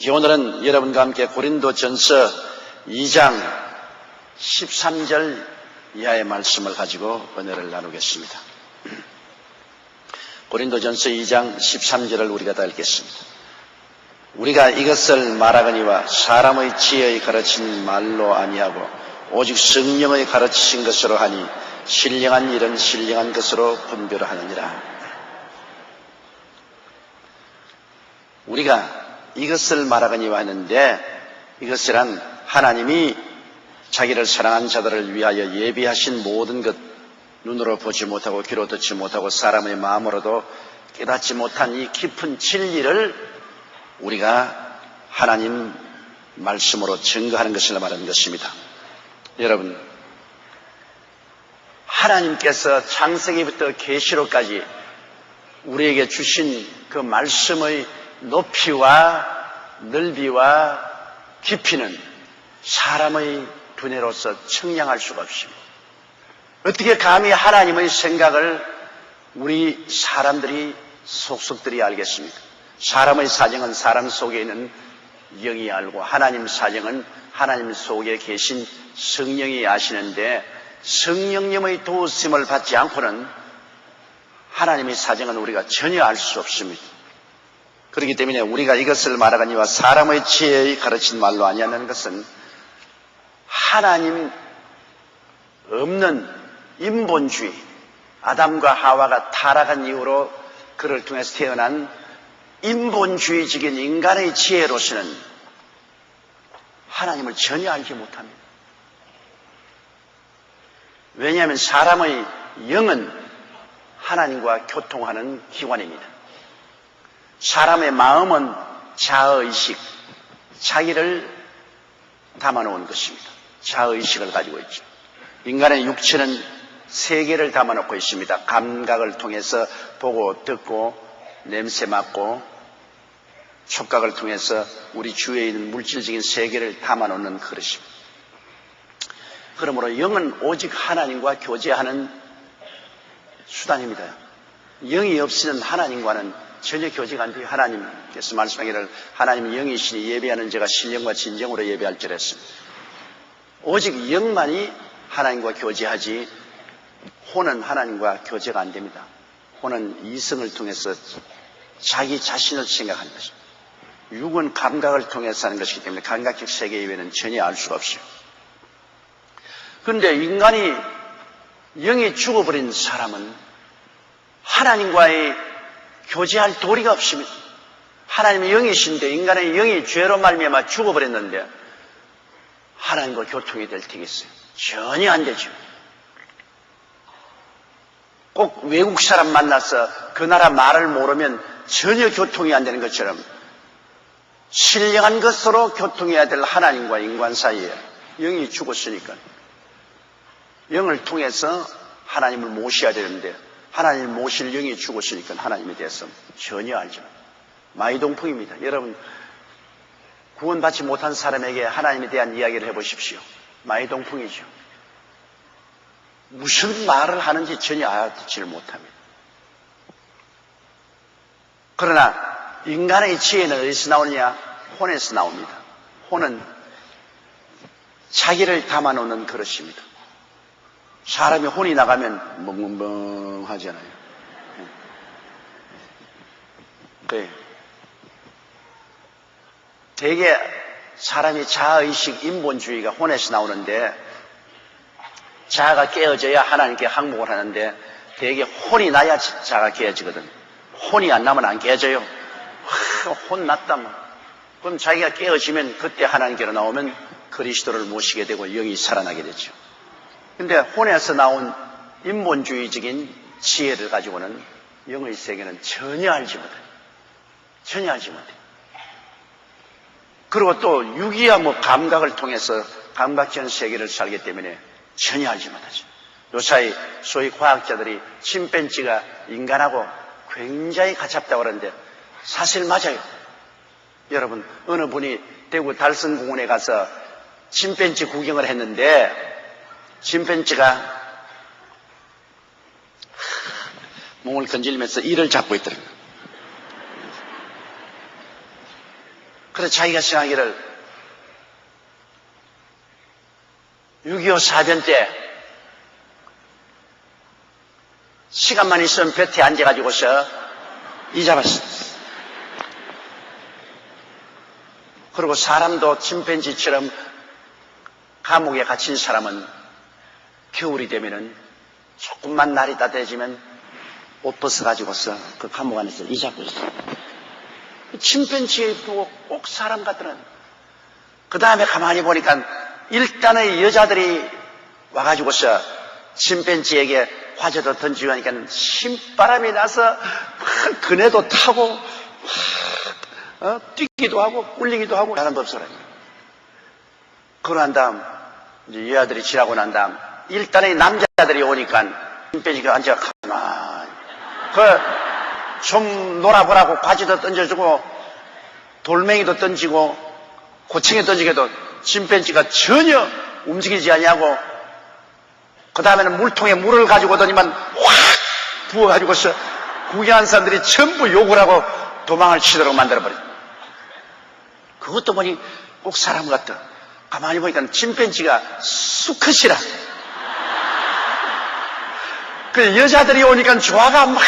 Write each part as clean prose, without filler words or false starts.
오늘은 여러분과 함께 고린도전서 2장 13절 이하의 말씀을 가지고 은혜를 나누겠습니다. 고린도전서 2장 13절을 우리가 다 읽겠습니다. 우리가 이것을 말하거니와 사람의 지혜의 가르친 말로 아니하고 오직 성령의 가르치신 것으로 하니 신령한 일은 신령한 것으로 분별하느니라. 우리가 이것을 말하거니와 하는데, 이것이란 하나님이 자기를 사랑한 자들을 위하여 예비하신 모든 것, 눈으로 보지 못하고 귀로 듣지 못하고 사람의 마음으로도 깨닫지 못한 이 깊은 진리를 우리가 하나님 말씀으로 증거하는 것을 말하는 것입니다. 여러분, 하나님께서 창세기부터 계시록까지 우리에게 주신 그 말씀의 높이와 넓이와 깊이는 사람의 두뇌로서 측량할 수가 없습니다. 어떻게 감히 하나님의 생각을 우리 사람들이 속속들이 알겠습니까? 사람의 사정은 사람 속에 있는 영이 알고 하나님 사정은 하나님 속에 계신 성령이 아시는데, 성령님의 도우심을 받지 않고는 하나님의 사정은 우리가 전혀 알 수 없습니다. 그렇기 때문에 우리가 이것을 말하거니와 사람의 지혜의 가르친 말로 아니하는 것은 하나님 없는 인본주의, 아담과 하와가 타락한 이후로 그를 통해서 태어난 인본주의적인 인간의 지혜로서는 하나님을 전혀 알지 못합니다. 왜냐하면 사람의 영은 하나님과 교통하는 기관입니다. 사람의 마음은 자아의식, 자기를 담아놓은 것입니다. 자아의식을 가지고 있죠. 인간의 육체는 세 개를 담아놓고 있습니다. 감각을 통해서 보고 듣고 냄새 맡고, 촉각을 통해서 우리 주위에 있는 물질적인 세계를 담아놓는 그릇입니다. 그러므로 영은 오직 하나님과 교제하는 수단입니다. 영이 없이는 하나님과는 전혀 교제가 안 돼요. 하나님께서 말씀하기를 하나님은 영이시니 예배하는 자가 신령과 진정으로 예배할지라 했습니다. 오직 영만이 하나님과 교제하지 혼은 하나님과 교제가 안 됩니다. 혼은 이성을 통해서 자기 자신을 생각하는 것입니다. 육은 감각을 통해서 하는 것이기 때문에 감각적 세계 이외에는 전혀 알 수가 없어요. 그런데 인간이 영이 죽어버린 사람은 하나님과의 교제할 도리가 없습니다. 하나님의 영이신데 인간의 영이 죄로 말미암아 죽어버렸는데 하나님과 교통이 될 테겠어요? 전혀 안 되죠. 꼭 외국 사람 만나서 그 나라 말을 모르면 전혀 교통이 안 되는 것처럼 신령한 것으로 교통해야 될 하나님과 인간 사이에 영이 죽었으니까 영을 통해서 하나님을 모셔야 되는데 하나님을 모실 영이 죽었으니까 하나님에 대해서 전혀 알지 못해요. 마이동풍입니다. 여러분, 구원받지 못한 사람에게 하나님에 대한 이야기를 해보십시오. 마이동풍이죠. 무슨 말을 하는지 전혀 알아듣지를 못합니다. 그러나 인간의 지혜는 어디서 나오느냐? 혼에서 나옵니다. 혼은 자기를 담아놓는 그릇입니다. 사람이 혼이 나가면 멍멍하잖아요. 그래. 대개 사람이 자아의식, 인본주의가 혼에서 나오는데 자아가 깨어져야 하나님께 항복을 하는데 대개 혼이 나야 자아가 깨어지거든. 혼이 안 나면 안 깨어져요. 혼 났다 뭐. 그럼 자기가 깨어지면 그때 하나님께로 나오면 그리스도를 모시게 되고 영이 살아나게 되죠. 근데 혼에서 나온 인본주의적인 지혜를 가지고는 영의 세계는 전혀 알지 못해요. 전혀 알지 못해요. 그리고 또 육이야 뭐 감각을 통해서 감각적 세계를 살기 때문에 전혀 알지 못하죠. 요사이 소위 과학자들이 침팬지가 인간하고 굉장히 가깝다고 그러는데 사실 맞아요. 여러분, 어느 분이 대구 달성공원에 가서 침팬지 구경을 했는데 침팬지가 몸을 건질면서 이를 잡고 있더라고요. 그래서 자기가 생각하기를 6.25 사변 때 시간만 있으면 볕에 앉아가지고서 이 잡았어. 그리고 사람도 침팬지처럼 감옥에 갇힌 사람은 겨울이 되면은 조금만 날이 따뜻해지면 옷 벗어가지고서 그 감옥 안에서 이 잡고 있어. 침팬지에 보고 꼭 사람 같더란. 그 다음에 가만히 보니까 일단의 여자들이 와가지고서 침팬지에게 화제도 던지고 하니까 신바람이 나서 막 그네도 타고 뛰기도 하고 꿀리기도 하고 하는 법소라. 그러고 난 다음 이제 여자들이 지나고 난 다음 일단의 남자들이 오니까 침팬지가 앉아 가만히 좀 놀아보라고 과지도 던져주고 돌멩이도 던지고 고챙이 던지게도 침팬지가 전혀 움직이지 않냐고. 그 다음에는 물통에 물을 가지고 오더니만 확 부어가지고서 구경한 사람들이 전부 욕을 하고 도망을 치도록 만들어버려. 그것도 보니 꼭 사람 같다. 가만히 보니까 침팬지가 수컷이라. 그 여자들이 오니까 조화가 막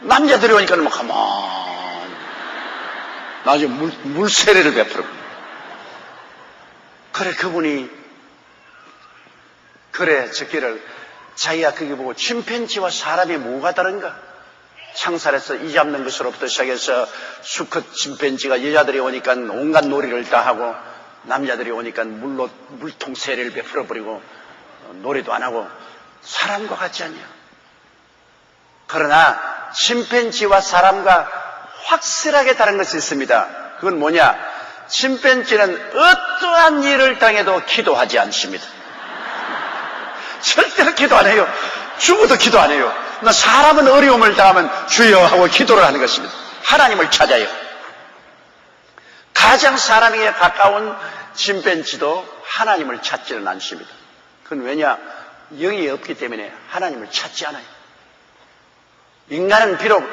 남자들이 오니까 뭐 가만히 나중에 물세례를 베풀어. 그래 그분이 그래 저기를 자기가 그게 보고 침팬지와 사람이 뭐가 다른가? 창살에서 이 잡는 것으로부터 시작해서 수컷 침팬지가 여자들이 오니까 온갖 놀이를 다 하고 남자들이 오니까 물통 세례를 베풀어버리고 놀이도 안 하고 사람과 같지 않냐? 그러나 침팬지와 사람과 확실하게 다른 것이 있습니다. 그건 뭐냐? 침팬지는 어떠한 일을 당해도 기도하지 않습니다. 절대로 기도 안 해요. 죽어도 기도 안 해요. 사람은 어려움을 당하면 주여 하고 기도를 하는 것입니다. 하나님을 찾아요. 가장 사람에게 가까운 침팬지도 하나님을 찾지는 않습니다. 그건 왜냐? 영이 없기 때문에 하나님을 찾지 않아요. 인간은 비록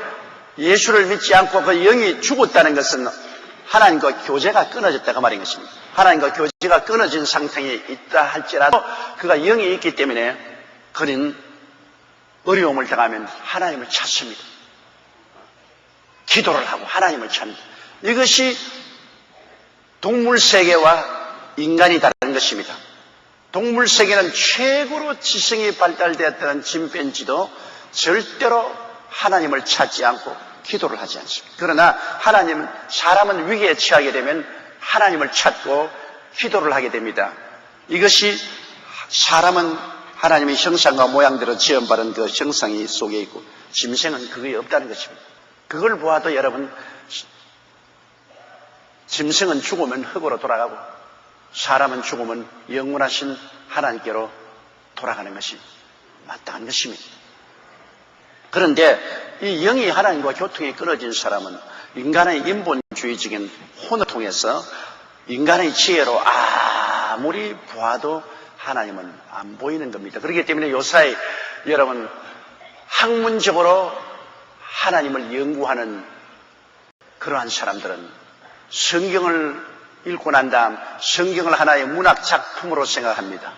예수를 믿지 않고 그 영이 죽었다는 것은 하나님과 교제가 끊어졌다 그 말인 것입니다. 하나님과 교제가 끊어진 상태에 있다 할지라도 그가 영이 있기 때문에 그는 어려움을 당하면 하나님을 찾습니다. 기도를 하고 하나님을 찾습니다. 이것이 동물 세계와 인간이 다른 것입니다. 동물 세계는 최고로 지성이 발달되었다는 침팬지도 절대로 하나님을 찾지 않고 기도를 하지 않습니다. 그러나 사람은 위기에 처하게 되면 하나님을 찾고 기도를 하게 됩니다. 이것이 사람은 하나님의 형상과 모양대로 지음받은 그 형상이 속에 있고 짐승은 그게 없다는 것입니다. 그걸 보아도 여러분, 짐승은 죽으면 흙으로 돌아가고 사람은 죽으면 영원하신 하나님께로 돌아가는 것이 마땅한 것입니다. 그런데 이 영이 하나님과 교통이 끊어진 사람은 인간의 인본주의적인 혼을 통해서 인간의 지혜로 아무리 보아도 하나님은 안 보이는 겁니다. 그렇기 때문에 요사이 여러분 학문적으로 하나님을 연구하는 그러한 사람들은 성경을 읽고 난 다음 성경을 하나의 문학 작품으로 생각합니다.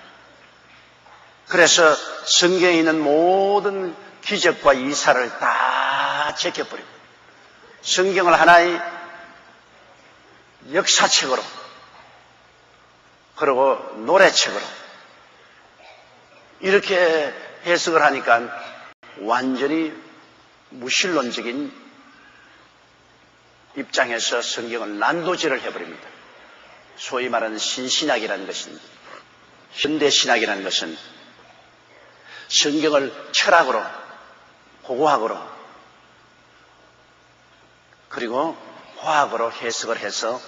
그래서 성경에 있는 모든 기적과 이사를 다 제껴버리고 성경을 하나의 역사책으로 그리고 노래책으로 이렇게 해석을 하니까 완전히 무신론적인 입장에서 성경을 난도질을 해버립니다. 소위 말하는 신신학이라는 것은, 현대신학이라는 것은 성경을 철학으로, 고고학으로, 그리고 화학으로 해석을 해서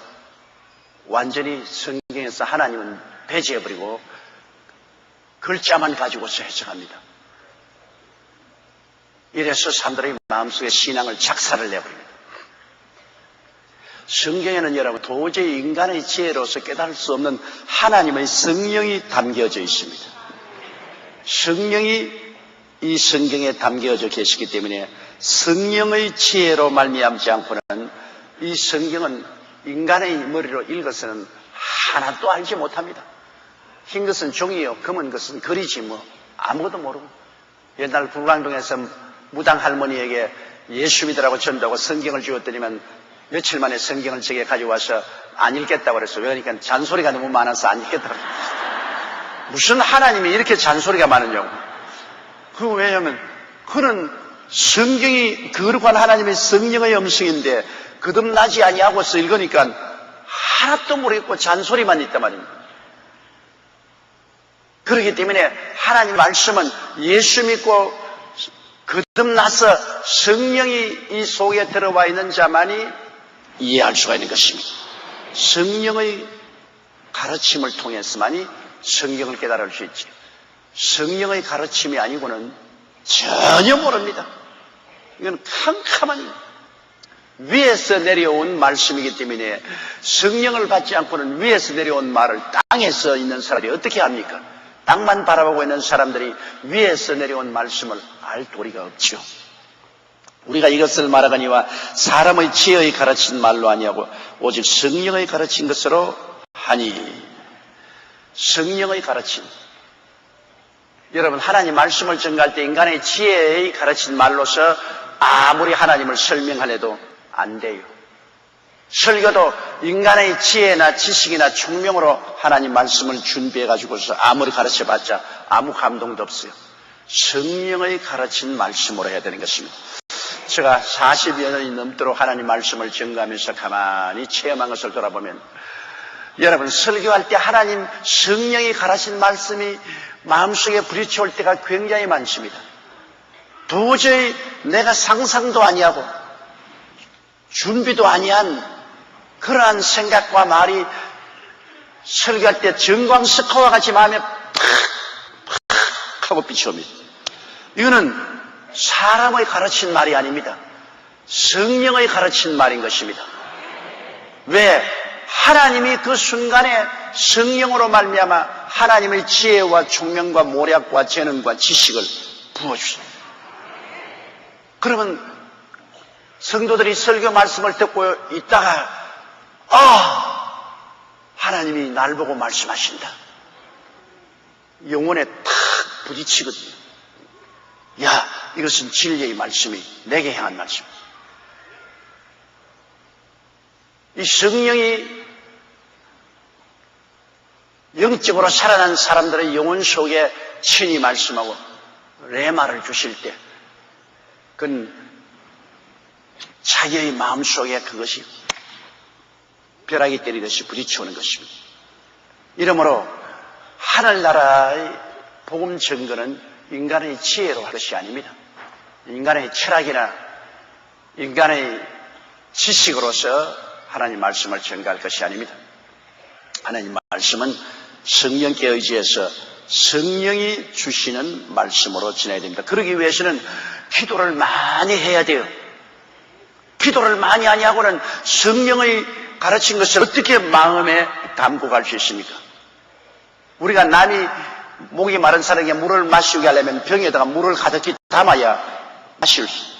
완전히 성경에서 하나님은 배제해버리고 글자만 가지고서 해석합니다. 이래서 사람들의 마음속에 신앙을 작살을 내버립니다. 성경에는 여러분 도저히 인간의 지혜로서 깨달을 수 없는 하나님의 성령이 담겨져 있습니다. 성령이 이 성경에 담겨져 계시기 때문에 성령의 지혜로 말미암지 않고는 이 성경은 인간의 머리로 읽어서는 하나도 알지 못합니다. 흰 것은 종이요, 검은 것은 글이지 뭐 아무것도 모르고. 옛날 불광동에서 무당 할머니에게 예수 믿으라고 전도하고 성경을 주었더니만 며칠 만에 성경을 제게 가져와서 안 읽겠다고 그랬어요. 그러니까 잔소리가 너무 많아서 안 읽겠다고. 무슨 하나님이 이렇게 잔소리가 많으냐고. 그거 왜냐면 그는 성경이 거룩한 하나님의 성령의 음성인데 거듭나지 아니하고서 읽으니까 하나도 모르겠고 잔소리만 있단 말입니다. 그렇기 때문에 하나님 말씀은 예수 믿고 거듭나서 성령이 이 속에 들어와 있는 자만이 이해할 수가 있는 것입니다. 성령의 가르침을 통해서만이 성경을 깨달을 수 있지. 성령의 가르침이 아니고는 전혀 모릅니다. 이건 캄캄한 위에서 내려온 말씀이기 때문에 성령을 받지 않고는 위에서 내려온 말을 땅에서 있는 사람이 어떻게 합니까? 땅만 바라보고 있는 사람들이 위에서 내려온 말씀을 알 도리가 없죠. 우리가 이것을 말하거니와 사람의 지혜의 가르친 말로 아니하고 오직 성령의 가르친 것으로 하니. 성령의 가르침. 여러분, 하나님 말씀을 전가할 때 인간의 지혜의 가르친 말로서 아무리 하나님을 설명하려도 안 돼요. 설교도 인간의 지혜나 지식이나 총명으로 하나님 말씀을 준비해가지고서 아무리 가르쳐봤자 아무 감동도 없어요. 성령의 가르친 말씀으로 해야 되는 것입니다. 제가 40여 년이 넘도록 하나님 말씀을 전가하면서 가만히 체험한 것을 돌아보면 여러분, 설교할 때 하나님 성령이 가르친 말씀이 마음속에 부딪혀올 때가 굉장히 많습니다. 도저히 내가 상상도 아니하고 준비도 아니한 그러한 생각과 말이 설교할 때 정광석화와 같이 마음에 팍 하고 비춰옵니다. 이거는 사람의 가르친 말이 아닙니다. 성령의 가르친 말인 것입니다. 왜? 하나님이 그 순간에 성령으로 말미암아 하나님의 지혜와 총명과 모략과 재능과 지식을 부어주십니다. 그러면 성도들이 설교 말씀을 듣고 있다가 하나님이 날 보고 말씀하신다. 영혼에 탁 부딪히거든요. 야, 이것은 진리의 말씀이 내게 향한 말씀. 이 성령이 영적으로 살아난 사람들의 영혼 속에 친히 말씀하고 레마를 주실 때 그건 자기의 마음 속에 그것이 벼락이 때리듯이 부딪혀오는 것입니다. 이러므로 하늘나라의 복음 증거는 인간의 지혜로 할 것이 아닙니다. 인간의 철학이나 인간의 지식으로서 하나님 말씀을 전가할 것이 아닙니다. 하나님 말씀은 성령께 의지해서 성령이 주시는 말씀으로 지내야 됩니다. 그러기 위해서는 기도를 많이 해야 돼요. 기도를 많이 하냐고는 성령의 가르친 것을 어떻게 마음에 담고 갈 수 있습니까? 우리가 남이 목이 마른 사람에게 물을 마시게 하려면 병에다가 물을 가득히 담아야 마실 수 있어요.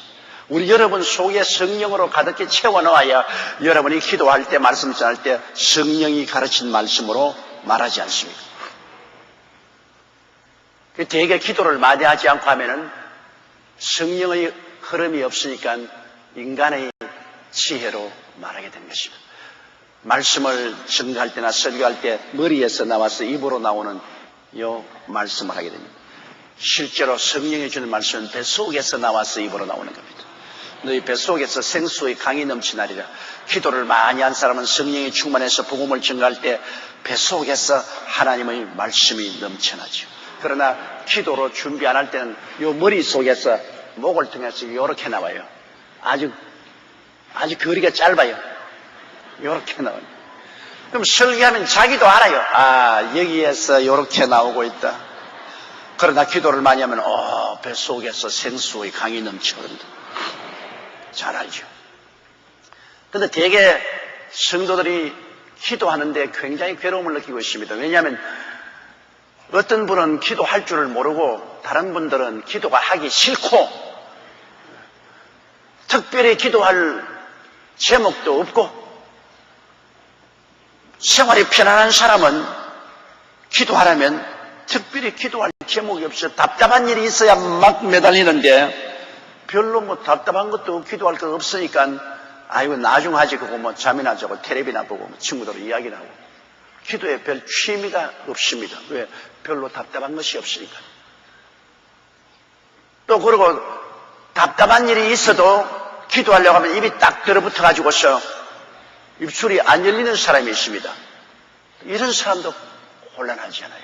우리 여러분 속에 성령으로 가득히 채워 넣어야 여러분이 기도할 때 말씀 전할 때 성령이 가르친 말씀으로 말하지 않습니까? 대개 기도를 많이 하지 않고 하면은 성령의 흐름이 없으니까 인간의 지혜로 말하게 되는 것입니다. 말씀을 증거할 때나 설교할 때 머리에서 나와서 입으로 나오는 요 말씀을 하게 됩니다. 실제로 성령이 주는 말씀은 뱃속에서 나와서 입으로 나오는 겁니다. 너희 뱃속에서 생수의 강이 넘치나리라. 기도를 많이 한 사람은 성령이 충만해서 복음을 증거할 때 뱃속에서 하나님의 말씀이 넘쳐나죠. 그러나 기도로 준비 안 할 때는 요 머릿속에서 목을 통해서 요렇게 나와요. 아주 거리가 짧아요. 요렇게 나와요. 그럼 설교하면 자기도 알아요. 여기에서 요렇게 나오고 있다. 그러나 기도를 많이 하면 뱃속에서 생수의 강이 넘쳐흐른다. 잘 알죠. 그런데 대개 성도들이 기도하는데 굉장히 괴로움을 느끼고 있습니다. 왜냐하면 어떤 분은 기도할 줄을 모르고 다른 분들은 기도가 하기 싫고 특별히 기도할 제목도 없고, 생활이 편안한 사람은 기도하려면 특별히 기도할 제목이 없어. 답답한 일이 있어야 막 매달리는데, 별로 뭐 답답한 것도 기도할 거 없으니까, 아이고 나중 하지 그거 뭐 잠이나 자고 텔레비나 보고 뭐 친구들 이야기나 하고, 기도에 별 취미가 없습니다. 왜? 별로 답답한 것이 없으니까. 또 그리고 답답한 일이 있어도 기도하려고 하면 입이 딱 들어붙어 가지고서 입술이 안 열리는 사람이 있습니다. 이런 사람도 곤란하잖아요.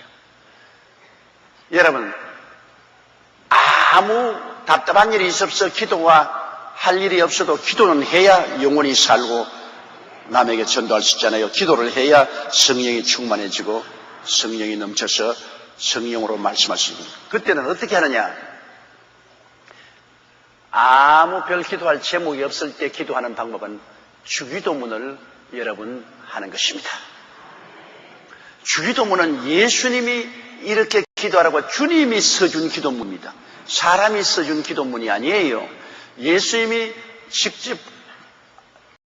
여러분, 아무 답답한 일이 있어서 기도가 할 일이 없어도 기도는 해야 영혼이 살고 남에게 전도할 수 있잖아요. 기도를 해야 성령이 충만해지고 성령이 넘쳐서 성령으로 말씀할 수 있습니다. 그때는 어떻게 하느냐? 아무 별 기도할 제목이 없을 때 기도하는 방법은 주기도문을 여러분 하는 것입니다. 주기도문은 예수님이 이렇게 기도하라고 주님이 써준 기도문입니다. 사람이 써준 기도문이 아니에요. 예수님이 직접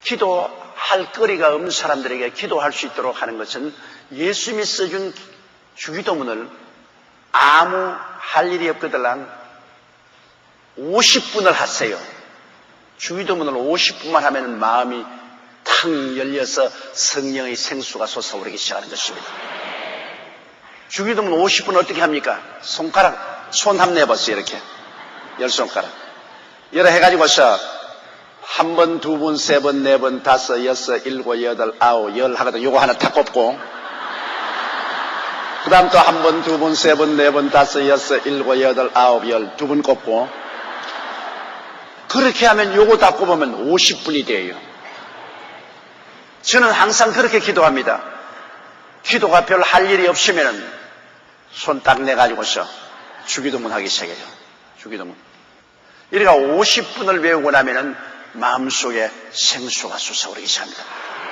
기도할 거리가 없는 사람들에게 기도할 수 있도록 하는 것은 예수님이 써준 주기도문을 아무 할 일이 없거들랑 50분을 하세요. 주기도문을 50분만 하면 마음이 탁 열려서 성령의 생수가 솟아오르기 시작하는 것입니다. 주기도문 50분 어떻게 합니까? 손가락, 손 한번 내보세요. 이렇게 10손가락 이렇게 해가지고서 한 번, 두 번, 세 번, 네 번, 다섯, 여섯, 일곱, 여덟, 아홉, 열 하거든. 요거 하나 탁 꼽고 그 다음 또 한 번, 두 번, 세 번, 네 번, 다섯, 여섯, 일곱, 여덟, 아홉, 열 두 번 꼽고 그렇게 하면 요거 다 꼽으면 50분이 돼요. 저는 항상 그렇게 기도합니다. 기도가 별 할 일이 없으면 손 딱 내가지고서 주기도문 하기 시작해요. 주기도문. 이래가 50분을 외우고 나면은 마음속에 생수가 솟아오르기 시작합니다.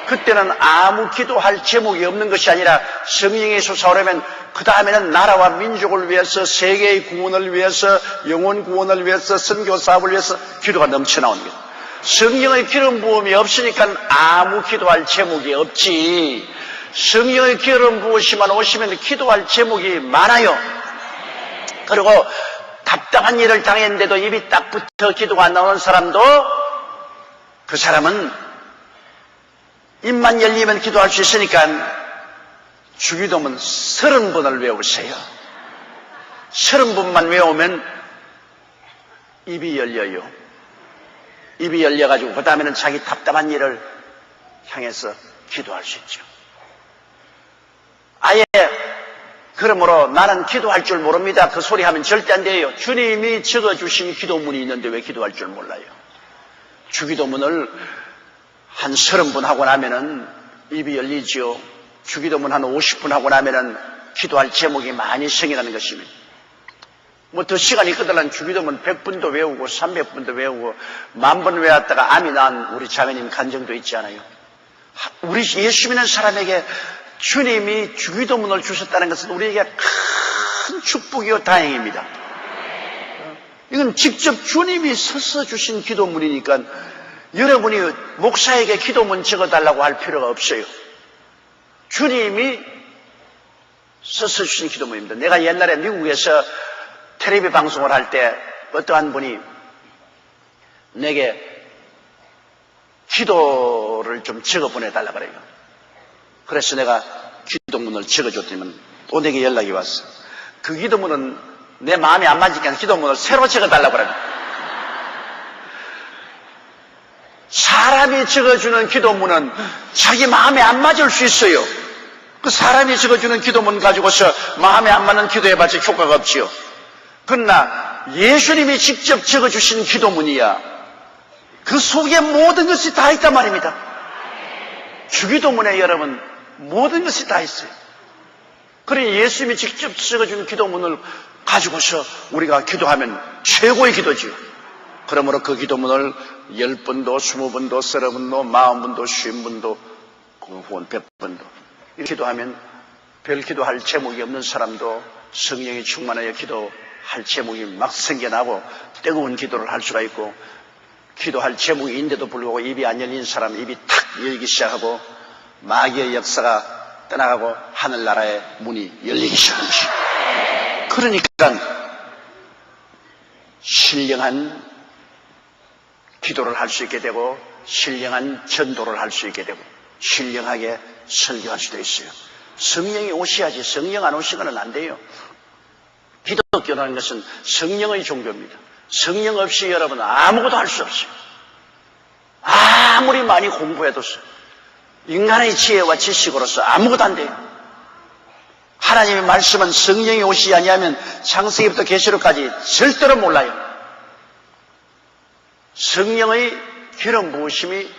그때는 아무 기도할 제목이 없는 것이 아니라 성령이 솟아오르면 그 다음에는 나라와 민족을 위해서, 세계의 구원을 위해서, 영혼 구원을 위해서, 선교 사업을 위해서 기도가 넘쳐나오는 거예요. 성령의 기름 부음이 없으니까 아무 기도할 제목이 없지. 성령의 기름 부으시면 오시면 기도할 제목이 많아요. 그리고 답답한 일을 당했는데도 입이 딱 붙어 기도가 안 나오는 사람도 그 사람은 입만 열리면 기도할 수 있으니까 주기도문 30번을 외우세요. 30번만 외우면 입이 열려요. 입이 열려가지고 그 다음에는 자기 답답한 일을 향해서 기도할 수 있죠. 아예 그러므로 나는 기도할 줄 모릅니다. 그 소리 하면 절대 안 돼요. 주님이 적어주신 기도문이 있는데 왜 기도할 줄 몰라요. 주기도문을 한 30번 하고 나면은 입이 열리지요. 주기도문 한 50분 하고 나면은 기도할 제목이 많이 생겨나는 것입니다. 뭐 더 시간이 있거든 주기도문 100분도 외우고 300분도 외우고 10,000번 외웠다가 암이 난 우리 자매님 간증도 있지 않아요. 우리 예수 믿는 사람에게 주님이 주기도문을 주셨다는 것은 우리에게 큰 축복이요 다행입니다. 이건 직접 주님이 서서 주신 기도문이니까 여러분이 목사에게 기도문 적어달라고 할 필요가 없어요. 주님이 서서 주신 기도문입니다. 내가 옛날에 미국에서 텔레비 방송을 할 때 어떠한 분이 내게 기도를 좀 적어 보내달라 그래요. 그래서 내가 기도문을 적어줬더니 또 내게 연락이 왔어. 그 기도문은 내 마음에 안 맞으니까 기도문을 새로 적어달라고 그래요. 사람이 적어주는 기도문은 자기 마음에 안 맞을 수 있어요. 그 사람이 적어주는 기도문 가지고서 마음에 안 맞는 기도해봤자 효과가 없지요. 그러나 예수님이 직접 적어주신 기도문이야. 그 속에 모든 것이 다 있단 말입니다. 주기도문에 여러분 모든 것이 다 있어요. 그러니 예수님이 직접 적어준 기도문을 가지고서 우리가 기도하면 최고의 기도지요. 그러므로 그 기도문을 10번도 20번도 30번도 40번도 50번도 혹은 100번도 이렇게 기도하면 별 기도할 제목이 없는 사람도 성령이 충만하여 기도할 제목이 막 생겨나고 뜨거운 기도를 할 수가 있고 기도할 제목인데도 불구하고 입이 안 열린 사람 입이 탁 열리기 시작하고 마귀의 역사가 떠나가고 하늘나라의 문이 열리기 시작하는 것입니다. 그러니까 신령한 기도를 할 수 있게 되고 신령한 전도를 할 수 있게 되고 신령하게 설교할 수도 있어요. 성령이 오셔야지 성령 안 오시고는 안 돼요. 기독교라는 것은 성령의 종교입니다. 성령 없이 여러분 아무것도 할 수 없어요. 아무리 많이 공부해도 인간의 지혜와 지식으로서 아무것도 안 돼요. 하나님의 말씀은 성령이 오시지 아니하면 창세기부터 계시록까지 절대로 몰라요. 성령의 기름 부으심이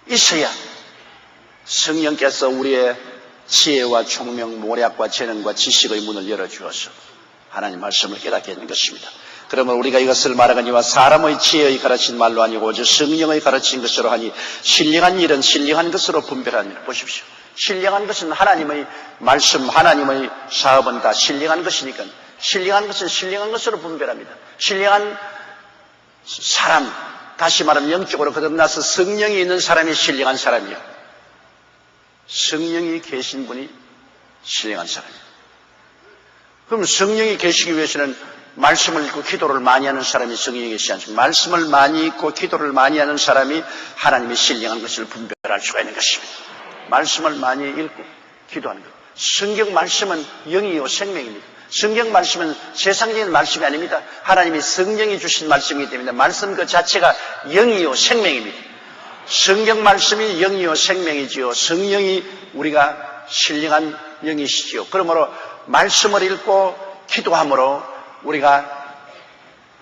있어야 성령께서 우리의 지혜와 총명, 모략과 재능과 지식의 문을 열어주어서 하나님 말씀을 깨닫게 하는 것입니다. 그러면 우리가 이것을 말하거니와 사람의 지혜의 가르친 말로 아니고 오직 성령의 가르친 것으로 하니 신령한 일은 신령한 것으로 분별하니라. 보십시오. 신령한 것은 하나님의 말씀, 하나님의 사업은 다 신령한 것이니까 신령한 것은 신령한 것으로 분별합니다. 신령한 사람, 다시 말하면 영적으로 거듭나서 성령이 있는 사람이 신령한 사람이요. 성령이 계신 분이 신령한 사람이에요. 그럼 성령이 계시기 위해서는 말씀을 읽고 기도를 많이 하는 사람이 성령이 계시지 않습니까? 말씀을 많이 읽고 기도를 많이 하는 사람이 하나님의 신령한 것을 분별할 수가 있는 것입니다. 말씀을 많이 읽고 기도하는 것. 성경 말씀은 영이요 생명입니다. 성경 말씀은 세상적인 말씀이 아닙니다. 하나님이 성령이 주신 말씀이기 때문에 말씀 그 자체가 영이요 생명입니다. 성경 말씀이 영이요 생명이지요. 성령이 우리가 신령한 영이시지요. 그러므로 말씀을 읽고 기도함으로 우리가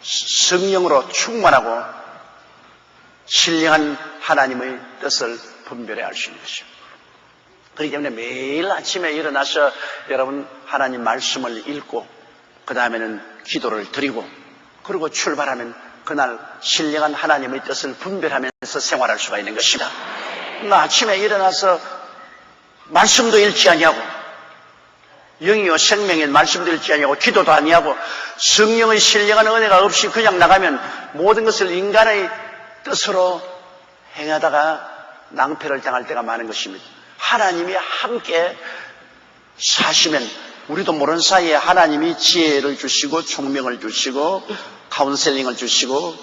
성령으로 충만하고 신령한 하나님의 뜻을 분별해 알 수 있는 것입니다. 그렇기 때문에 매일 아침에 일어나서 여러분 하나님 말씀을 읽고 그 다음에는 기도를 드리고 그리고 출발하면 그날 신령한 하나님의 뜻을 분별하면서 생활할 수가 있는 것입니다. 아침에 일어나서 말씀도 읽지 아니하고 영이요 생명인 말씀도 읽지 아니하고 기도도 아니하고 성령의 신령한 은혜가 없이 그냥 나가면 모든 것을 인간의 뜻으로 행하다가 낭패를 당할 때가 많은 것입니다. 하나님이 함께 사시면 우리도 모르는 사이에 하나님이 지혜를 주시고 총명을 주시고 카운셀링을 주시고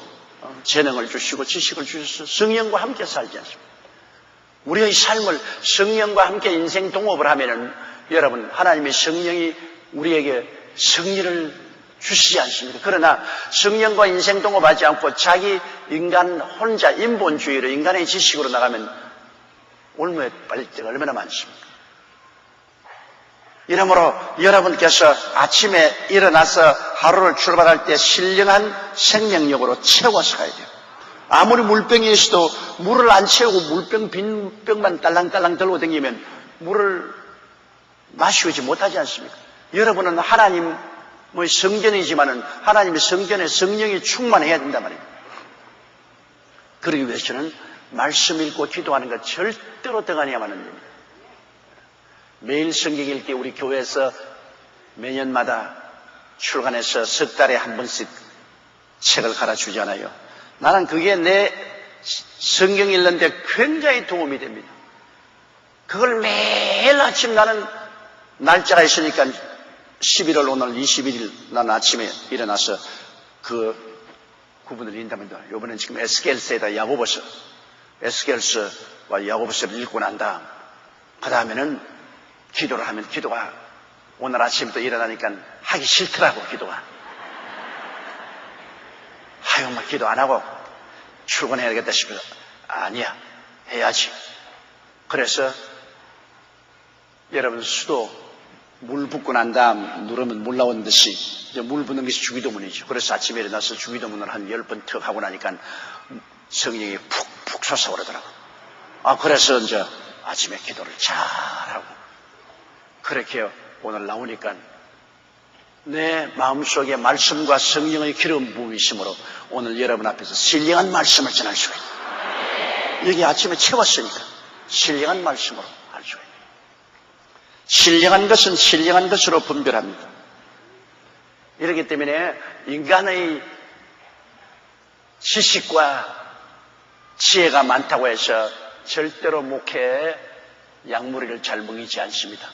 재능을 주시고 지식을 주셔서 성령과 함께 살지 않습니까? 우리의 삶을 성령과 함께 인생 동업을 하면은 여러분 하나님의 성령이 우리에게 승리를 주시지 않습니까? 그러나 성령과 인생 동업하지 않고 자기 인간 혼자 인본주의로 인간의 지식으로 나가면 올무에 빠질 때가 얼마나 많습니까? 이러므로 여러분께서 아침에 일어나서 하루를 출발할 때 신령한 생명력으로 채워서 가야 돼요. 아무리 물병이 있어도 물을 안 채우고 빈 병만 딸랑딸랑 들고 다니면 물을 마시지 못하지 않습니까? 여러분은 하나님의 성전이지만은 하나님의 성전에 성령이 충만해야 된단 말입니다. 그러기 위해서는 말씀 읽고 기도하는 것 절대로 떠가야만 합니다. 매일 성경 읽기 우리 교회에서 매년마다 출간해서 석 달에 한 번씩 책을 갈아주잖아요. 나는 그게 내 성경 읽는데 굉장히 도움이 됩니다. 그걸 매일 아침 나는 날짜가 있으니까 11월 오늘 21일 난 아침에 일어나서 그 구분을 읽는답니다. 이번엔 지금 에스겔서에다 야고보서 에스겔서와 야고보서를 읽고 난 다음 그 다음에는 기도를 하면 기도가 오늘 아침부터 일어나니까 하기 싫더라고. 기도가 막 기도 안 하고 출근해야겠다 싶어서 아니야 해야지. 그래서 여러분 수도 물 붓고 난 다음 누르면 물 나오는 듯이 이제 물 붓는 것이 주기도문이죠. 그래서 아침에 일어나서 주기도문을 한 10번 턱 하고 나니까 성령이 푹푹 솟아오르더라고. 그래서 이제 아침에 기도를 잘하고 그렇게 오늘 나오니까 내 마음속에 말씀과 성령의 기름 부으심으로 오늘 여러분 앞에서 신령한 말씀을 전할 수가 있다. 여기 아침에 채웠으니까 신령한 말씀으로 할 수가 있다. 신령한 것은 신령한 것으로 분별합니다. 이렇기 때문에 인간의 지식과 지혜가 많다고 해서 절대로 목회에 양무리를 잘 먹이지 않습니다.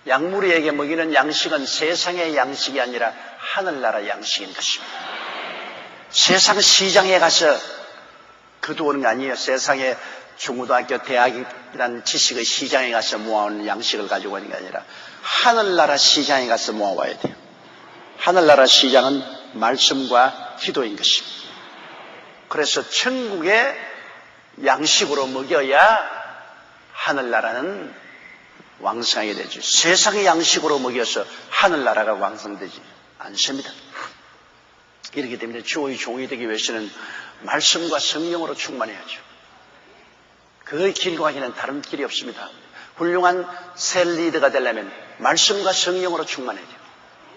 양무리에게 먹이는 양식은 세상의 양식이 아니라 하늘나라 양식인 것입니다. 세상 시장에 가서 거두오는 게 아니에요. 세상에 중고등학교, 대학이라는 지식의 시장에 가서 모아오는 양식을 가지고 오는 게 아니라 하늘나라 시장에 가서 모아와야 돼요. 하늘나라 시장은 말씀과 기도인 것입니다. 그래서 천국의 양식으로 먹여야 하늘나라는 왕성하게 되죠. 세상의 양식으로 먹여서 하늘나라가 왕성되지 않습니다. 이렇기 때문에 주의 종이 되기 위해서는 말씀과 성령으로 충만해야죠. 그 길과 가기는 다른 길이 없습니다. 훌륭한 셀 리더가 되려면 말씀과 성령으로 충만해야 돼요.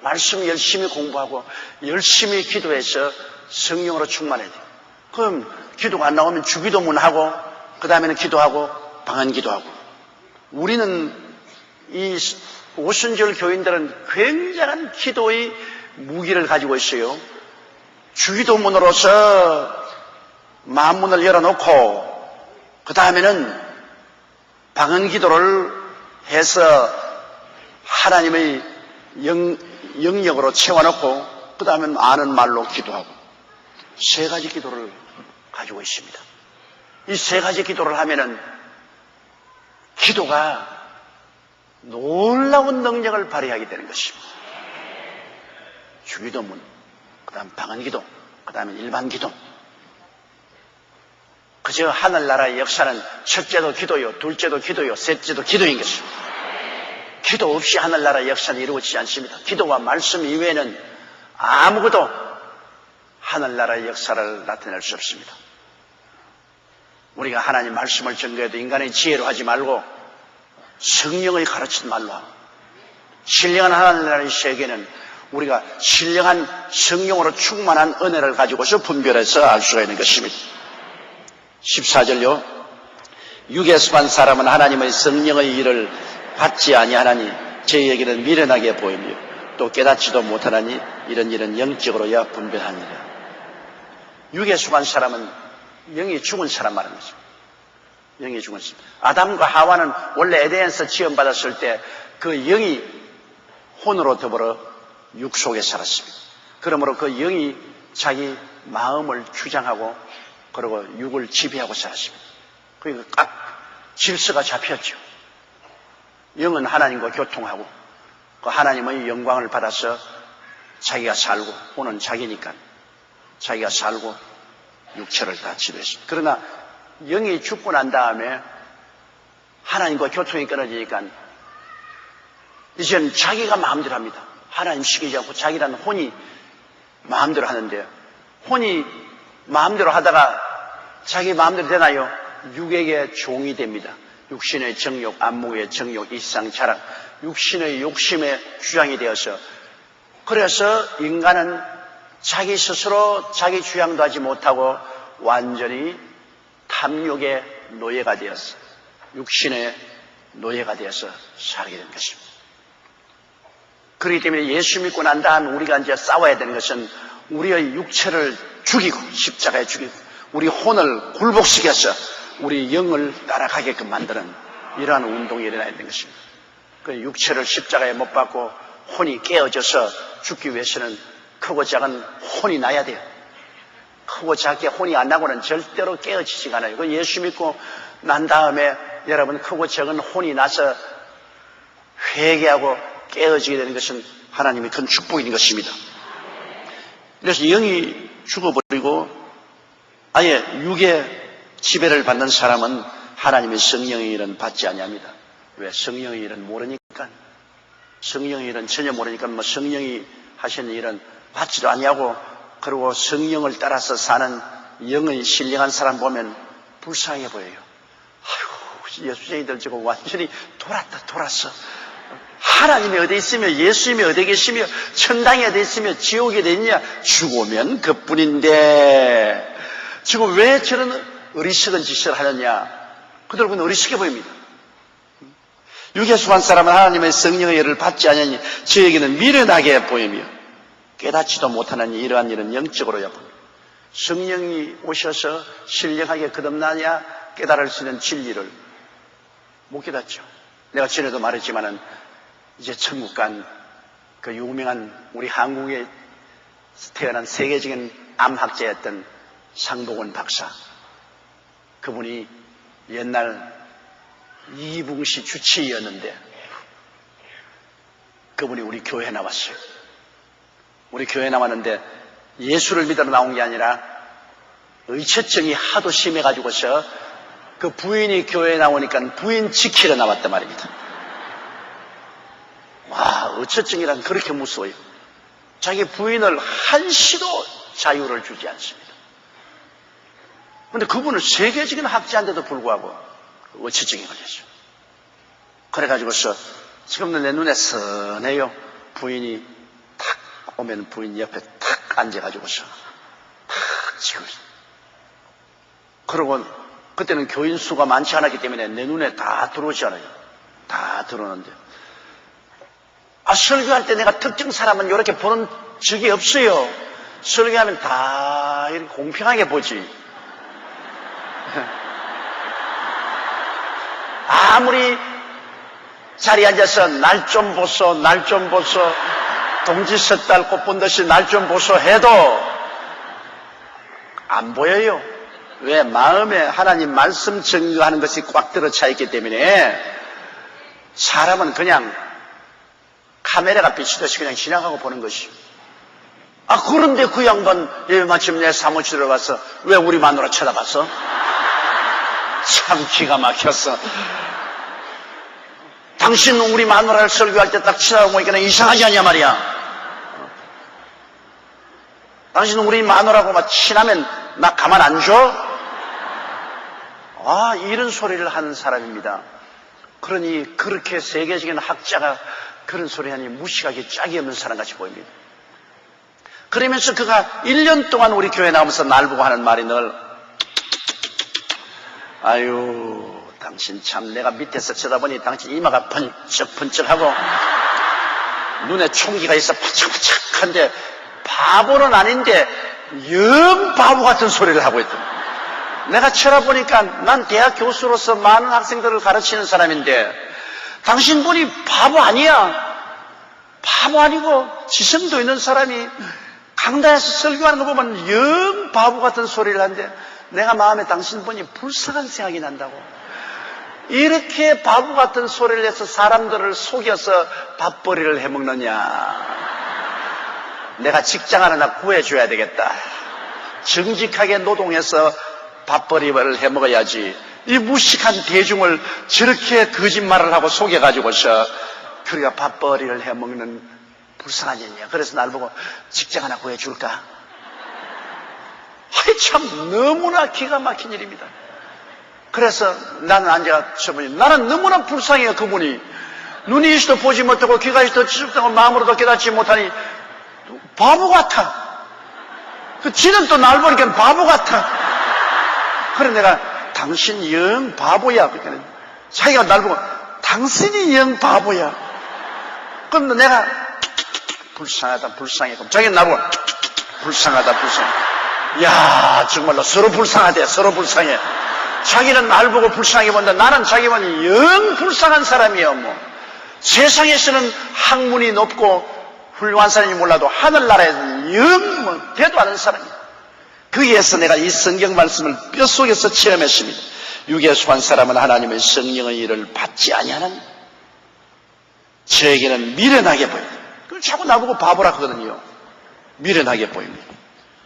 말씀 열심히 공부하고 열심히 기도해서 성령으로 충만해야 돼요. 그럼 기도가 안 나오면 주기도문 하고 그 다음에는 기도하고 방언 기도하고. 우리는 이 오순절 교인들은 굉장한 기도의 무기를 가지고 있어요. 주기도문으로서 마음문을 열어놓고 그 다음에는 방언 기도를 해서 하나님의 영역으로 채워놓고 그 다음에 아는 말로 기도하고 세 가지 기도를 가지고 있습니다. 이 세 가지 기도를 하면은 기도가 놀라운 능력을 발휘하게 되는 것입니다. 주기도문, 그 다음 방언 기도, 그 다음에 일반 기도. 그저 하늘나라의 역사는 첫째도 기도요, 둘째도 기도요, 셋째도 기도인 것입니다. 기도 없이 하늘나라의 역사는 이루어지지 않습니다. 기도와 말씀 이외에는 아무것도 하늘나라의 역사를 나타낼 수 없습니다. 우리가 하나님 말씀을 전거해도 인간의 지혜로 하지 말고 성령의 가르친 말로 하고 신령한 하늘나라의 세계는 우리가 신령한 성령으로 충만한 은혜를 가지고서 분별해서 알 수가 있는 것입니다. 14절요. 육에 속한 사람은 하나님의 성령의 일을 받지 아니하나니 저희에게는 미련하게 보이며 또 깨닫지도 못하나니 이런 일은 영적으로야 분별하니라. 육에 속한 사람은 영이 죽은 사람 말하는 것입니다. 영이 죽은 사람. 아담과 하와는 원래 에덴에서 지원받았을 때 그 영이 혼으로 더불어 육 속에 살았습니다. 그러므로 그 영이 자기 마음을 주장하고 그리고 육을 지배하고 살았습니다. 그러니까 딱 질서가 잡혔죠. 영은 하나님과 교통하고 그 하나님의 영광을 받아서 자기가 살고 혼은 자기니까 자기가 살고 육체를 다 지배했습니다. 그러나 영이 죽고 난 다음에 하나님과 교통이 끊어지니까 이제는 자기가 마음대로 합니다. 하나님 시키지 않고 자기라는 혼이 마음대로 하는데 혼이 마음대로 하다가 자기 마음대로 되나요? 육에게 종이 됩니다. 육신의 정욕, 안목의 정욕, 이상 자랑, 육신의 욕심의 주장이 되어서 그래서 인간은 자기 스스로 자기 주장도 하지 못하고 완전히 탐욕의 노예가 되어서 육신의 노예가 되어서 살게 된 것입니다. 그렇기 때문에 예수 믿고 난 다음에 우리가 이제 싸워야 되는 것은 우리의 육체를 죽이고 십자가에 죽이고 우리 혼을 굴복시켜서 우리 영을 따라가게끔 만드는 이러한 운동이 일어나야 되는 것입니다. 그 육체를 십자가에 못 박고 혼이 깨어져서 죽기 위해서는 크고 작은 혼이 나야 돼요. 크고 작게 혼이 안 나고는 절대로 깨어지지가 않아요. 그 예수 믿고 난 다음에 여러분 크고 작은 혼이 나서 회개하고 깨어지게 되는 것은 하나님의 큰 축복인 것입니다. 그래서 영이 죽어버리고 아예 육의 지배를 받는 사람은 하나님의 성령의 일은 받지 아니합니다. 왜? 성령의 일은 모르니까. 성령의 일은 전혀 모르니까 뭐 성령이 하시는 일은 받지도 아니하고 그리고 성령을 따라서 사는 영의 신령한 사람 보면 불쌍해 보여요. 아이고 예수쟁이들 저거 완전히 돌았어. 하나님이 어디 있으며 예수님이 어디 계시며 천당이 어디 있으며 지옥이 어디 있냐? 죽으면 그뿐인데 지금 왜 저런 어리석은 짓을 하느냐? 그들은 어리석게 보입니다. 육에 속한 사람은 하나님의 성령의 열을 받지 않으니 저에게는 미련하게 보이며 깨닫지도 못하는 이러한 일은 영적으로 여봅니다. 성령이 오셔서 신령하게 거듭나냐 깨달을 수 있는 진리를 못 깨닫죠. 내가 전에도 말했지만은 이제 천국 간 그 유명한 우리 한국에 태어난 세계적인 암학자였던 상복원 박사, 그분이 옛날 이붕시 주치의였는데 그분이 우리 교회에 나왔어요. 우리 교회에 나왔는데 예수를 믿으러 나온 게 아니라 의처증이 하도 심해가지고서 그 부인이 교회에 나오니까 부인 지키러 나왔단 말입니다. 와, 의처증이란 그렇게 무서워요. 자기 부인을 한시도 자유를 주지 않습니다. 그런데 그분은 세계적인 학자인데도 불구하고 의처증이 걸렸어요. 그래가지고서 지금도 내 눈에 선해요. 부인이 탁 오면 부인 옆에 탁 앉아가지고서 탁 지고 있어요. 그러고 그때는 교인 수가 많지 않았기 때문에 내 눈에 다 들어오지 않아요. 다 들어오는데 설교할 때 내가 특정 사람은 이렇게 보는 적이 없어요. 설교하면 다 이렇게 공평하게 보지. 아무리 자리에 앉아서 날 좀 보소, 날 좀 보소, 동지 섣달 꽃 본 듯이 날 좀 보소 해도 안 보여요. 왜? 마음에 하나님 말씀 증거하는 것이 꽉 들어차 있기 때문에 사람은 그냥 카메라가 비치듯이 그냥 지나가고 보는 것이요. 그런데 그 양반 마침 내 사무실에 와서 왜 우리 마누라 쳐다봤어? 참 기가 막혔어. 당신은 우리 마누라를 설교할 때 딱 쳐다보니까 이상하지 않냐 말이야. 당신은 우리 마누라하고 막 친하면 나 가만 안 줘? 이런 소리를 하는 사람입니다. 그러니 그렇게 세계적인 학자가 그런 소리 하니 무식하게 짝이 없는 사람같이 보입니다. 그러면서 그가 1년 동안 우리 교회 나오면서 날 보고 하는 말이 늘 아유 당신 참 내가 밑에서 쳐다보니 당신 이마가 번쩍번쩍하고 눈에 총기가 있어 번쩍번쩍한데 바보는 아닌데 영 바보 같은 소리를 하고 있더라. 내가 쳐다보니까 난 대학 교수로서 많은 학생들을 가르치는 사람인데 당신 분이 바보 아니야. 바보 아니고 지성도 있는 사람이 강단에서 설교하는 거 보면 영 바보 같은 소리를 하는데 내가 마음에 당신 분이 불쌍한 생각이 난다고. 이렇게 바보 같은 소리를 해서 사람들을 속여서 밥벌이를 해먹느냐. 내가 직장 하나 구해줘야 되겠다. 정직하게 노동해서 밥벌이를 해먹어야지. 이 무식한 대중을 저렇게 거짓말을 하고 속여가지고서 그리가 밥벌이를 해먹는 불쌍한 년이야. 그래서 날 보고 직장 하나 구해줄까? 참 너무나 기가 막힌 일입니다. 그래서 나는 앉아 쳐보니 나는 너무나 불쌍해요. 그분이 눈이 있어도 보지 못하고 귀가 있어도 지적하고 마음으로도 깨닫지 못하니 바보 같아. 지는 또 날 보니까 바보 같아. 그래 내가 당신 영 바보야. 그러니까 자기가 날 보고 당신이 영 바보야. 그럼 내가 불쌍하다 불쌍해. 그럼 자기는 날 보고 불쌍하다 불쌍해. 야 정말로 서로 불쌍하대. 서로 불쌍해. 자기는 날 보고 불쌍하게 본다. 나는 자기 보니 영 불쌍한 사람이요. 세상에서는 학문이 높고 훌륭한 사람이 몰라도 하늘나라에는 영 되도 않은 사람이야. 거기에서 내가 이 성경 말씀을 뼛속에서 체험했습니다. 육에 속한 사람은 하나님의 성령의 일을 받지 아니하는 저에게는 미련하게 보입니다. 그걸 자꾸 나보고 바보라 하거든요. 미련하게 보입니다.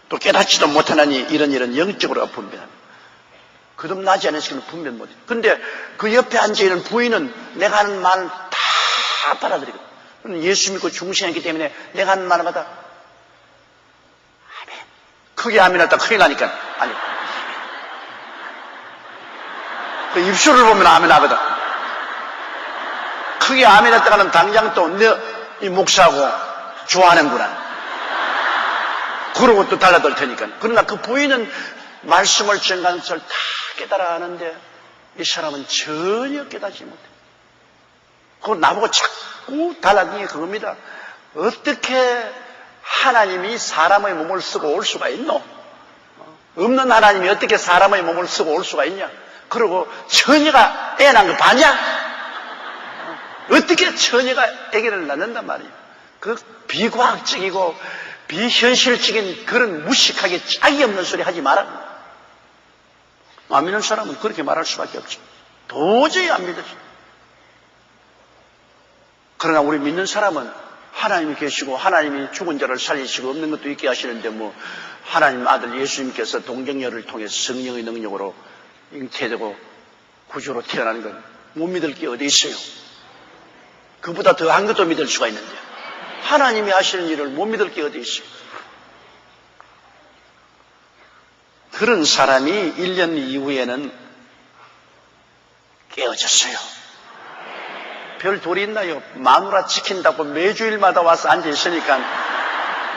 또 깨닫지도 못하나니 이런 일은 영적으로 분별합니다. 거듭나지 않은 시간은 분별 못해요. 근데 그 옆에 앉아있는 부인은 내가 하는 말 다 받아들이거든요. 예수 믿고 중생했기 때문에 내가 하는 말마다 아멘. 크게 아멘 했다 큰일 나니까 아니. 그 입술을 보면 아멘 하거든. 크게 아멘 했다가는 당장 또 이 목사하고 좋아하는구나. 그러고 또 달라들 테니까. 그러나 그 부인은 말씀을 전가하는 것을 다 깨달아 하는데 이 사람은 전혀 깨닫지 못해. 그거 나보고 자꾸 달라진 게 그겁니다. 어떻게 하나님이 사람의 몸을 쓰고 올 수가 있노? 없는 하나님이 어떻게 사람의 몸을 쓰고 올 수가 있냐? 그리고 처녀가 애 낳은 거 봤냐? 어떻게 처녀가 아기를 낳는단 말이에요. 그 비과학적이고 비현실적인 그런 무식하게 짝이 없는 소리 하지 마라. 안 믿는 사람은 그렇게 말할 수밖에 없죠. 도저히 안 믿어져. 그러나 우리 믿는 사람은 하나님이 계시고 하나님이 죽은 자를 살리시고 없는 것도 있게 하시는데 뭐 하나님 아들 예수님께서 동정녀를 통해서 성령의 능력으로 잉태되고 구주로 태어나는 건 못 믿을 게 어디 있어요. 그보다 더한 것도 믿을 수가 있는데 하나님이 하시는 일을 못 믿을 게 어디 있어요. 그런 사람이 1년 이후에는 깨어졌어요. 별 돌이 있나요? 마누라 지킨다고 매주일마다 와서 앉아있으니까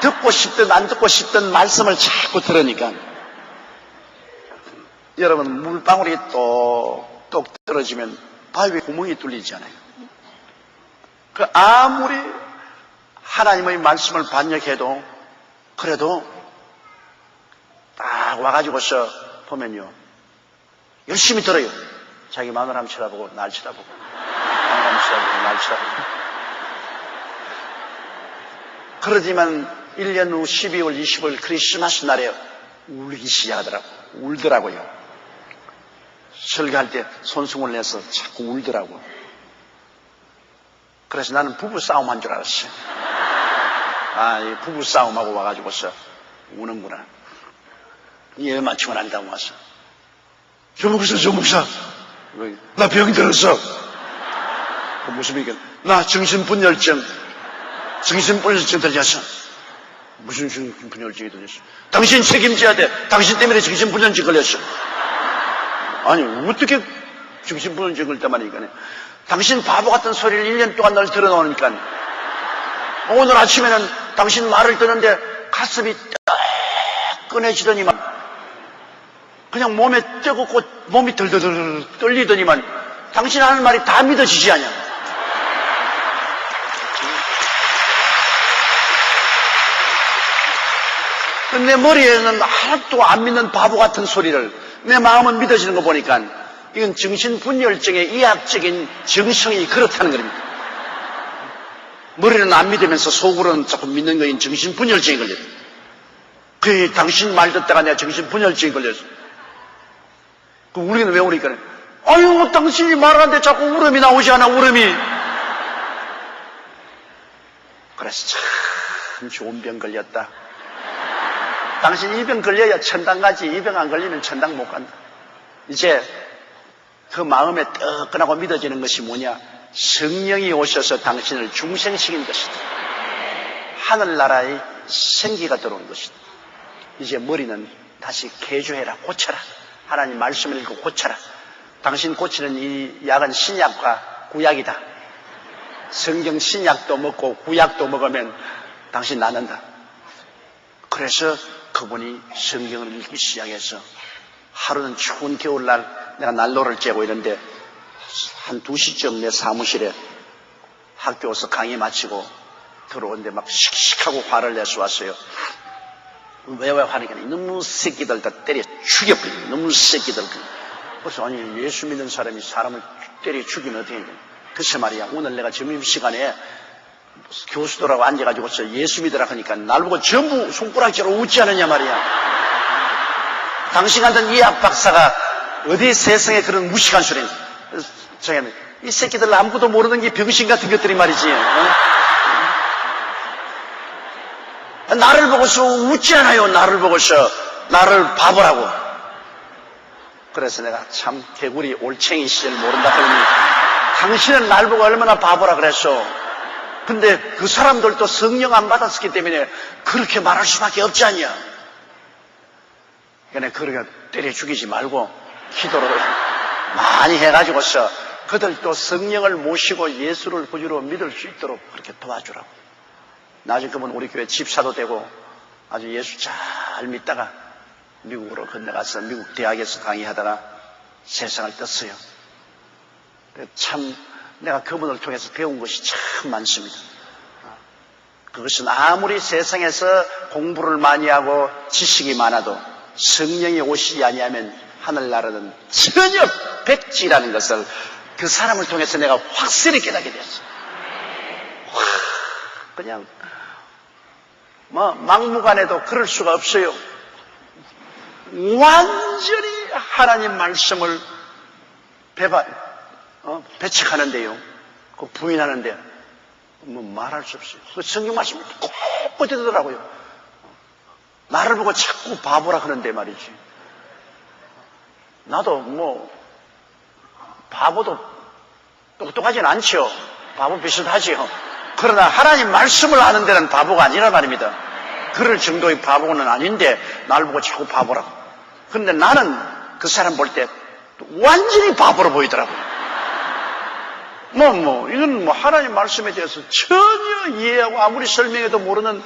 듣고 싶든 안 듣고 싶든 말씀을 자꾸 들으니까 여러분 물방울이 똑똑 떨어지면 바위에 구멍이 뚫리잖아요. 그 아무리 하나님의 말씀을 반역해도 그래도 딱 와가지고서 보면요 열심히 들어요. 자기 마누라 한번 쳐다보고 날 쳐다보고 한번 쳐다보고 날 쳐다보고. 그러지만 1년 후 12월 20일 크리스마스 날에 울기 시작하더라고. 울더라고요. 설교할 때 손승을 내서 자꾸 울더라고. 그래서 나는 부부싸움 한 줄 알았어요. 아, 이 부부싸움하고 와가지고서 우는구나. 예배 마치고 난 다음 와서 조 목사 나 병 들었어. 무슨 얘기야? 나 정신분열증 들렸어. 무슨 정신분열증이 들렸어? 당신 책임져야 돼. 당신 때문에 정신분열증 걸렸어. 아니 어떻게 정신분열증 걸렸단 말이니까. 당신 바보 같은 소리를 1년 동안 널 들어놓으니까 오늘 아침에는 당신 말을 듣는데 가슴이 꺼내지더니만 그냥 몸에 뜨겁고 몸이 덜덜덜 떨리더니만 당신 하는 말이 다 믿어지지 않냐. 내 머리에는 하나도 안 믿는 바보 같은 소리를 내 마음은 믿어지는 거 보니까 이건 정신분열증의 의학적인 정성이 그렇다는 겁니다. 머리는 안 믿으면서 속으로는 자꾸 믿는 거인 정신분열증이 걸렸다. 그 당신 말 듣다가 내가 정신분열증이 걸렸어. 그 우리는 왜 우니까 아유 당신이 말하는데 자꾸 울음이 나오지 않아. 울음이. 그래서 참 좋은 병 걸렸다. 당신 이 병 걸려야 천당 가지. 이 병 안 걸리면 천당 못 간다. 이제 그 마음에 뜨끈하고 믿어지는 것이 뭐냐? 성령이 오셔서 당신을 중생시킨 것이다. 하늘나라의 생기가 들어온 것이다. 이제 머리는 다시 개조해라. 고쳐라. 하나님 말씀을 읽고 고쳐라. 당신 고치는 이 약은 신약과 구약이다. 성경 신약도 먹고 구약도 먹으면 당신 낫는다. 그래서 그분이 성경을 읽기 시작해서 하루는 추운 겨울날 내가 난로를 쬐고 이런데 한 2시쯤 내 사무실에 학교 와서 강의 마치고 들어오는데 막 씩씩하고 화를 내서 왔어요. 왜 화내냐? 너무 새끼들 다 때려 죽여버려. 너무 새끼들. 그래서 아니 예수 믿는 사람이 사람을 때려 죽이면 어떻게 되냐? 글쎄 말이야. 오늘 내가 점심시간에 교수들하고 앉아가지고서 예수 믿으라 하니까 날 보고 전부 손가락질로 웃지 않느냐 말이야. 당신 같은 이학 박사가 어디 세상에 그런 무식한 소리냐. 이 새끼들 아무것도 모르는 게 병신 같은 것들이 말이지. 나를 보고서 웃지 않아요. 나를 보고서 나를 바보라고. 그래서 내가 참 개구리 올챙이 시절 모른다 하더니 당신은 날 보고 얼마나 바보라 그랬어. 근데 그 사람들도 성령 안 받았기 때문에 그렇게 말할 수밖에 없지 않냐. 그러니까 그렇게 때려 죽이지 말고 기도를 많이 해가지고서 그들도 성령을 모시고 예수를 구주로 믿을 수 있도록 그렇게 도와주라고. 나중에 그분 우리 교회 집사도 되고 아주 예수 잘 믿다가 미국으로 건너가서 미국 대학에서 강의하다가 세상을 떴어요. 참 내가 그분을 통해서 배운 것이 참 많습니다. 그것은 아무리 세상에서 공부를 많이 하고 지식이 많아도 성령이 오시지 아니하면 하늘나라는 전혀 백지라는 것을 그 사람을 통해서 내가 확실히 깨닫게 되었어요. 그냥 막무가내도 그럴 수가 없어요. 완전히 하나님 말씀을 배척하는데요, 그 부인하는데 말할 수 없어요. 그 성경 말씀이 꼭 버티더라고요. 나를 보고 자꾸 바보라 하는데 말이지. 나도 바보도 똑똑하진 않죠. 바보 비슷하지요. 그러나 하나님 말씀을 아는 데는 바보가 아니라 말입니다. 그럴 정도의 바보는 아닌데 나를 보고 자꾸 바보라고. 그런데 나는 그 사람 볼 때 완전히 바보로 보이더라고요. 이건 하나님 말씀에 대해서 전혀 이해하고 아무리 설명해도 모르는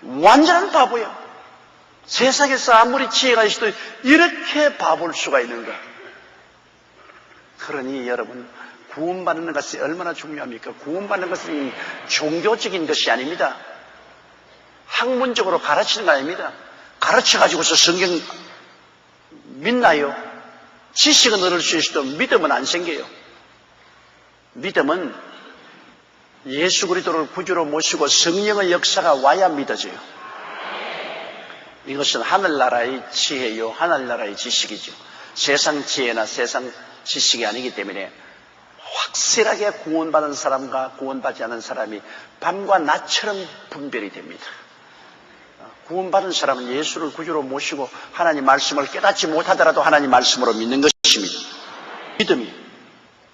완전한 바보야. 세상에서 아무리 지혜가 있어도 이렇게 바볼 수가 있는가. 그러니 여러분, 구원받는 것이 얼마나 중요합니까? 구원받는 것은 종교적인 것이 아닙니다. 학문적으로 가르치는 거 아닙니다. 가르쳐가지고서 성경 믿나요? 지식은 얻을 수 있어도 믿음은 안 생겨요. 믿음은 예수 그리스도를 구주로 모시고 성령의 역사가 와야 믿어져요. 이것은 하늘나라의 지혜요, 하늘나라의 지식이죠. 세상 지혜나 세상 지식이 아니기 때문에 확실하게 구원받은 사람과 구원받지 않은 사람이 밤과 낮처럼 분별이 됩니다. 구원받은 사람은 예수를 구주로 모시고 하나님 말씀을 깨닫지 못하더라도 하나님 말씀으로 믿는 것입니다.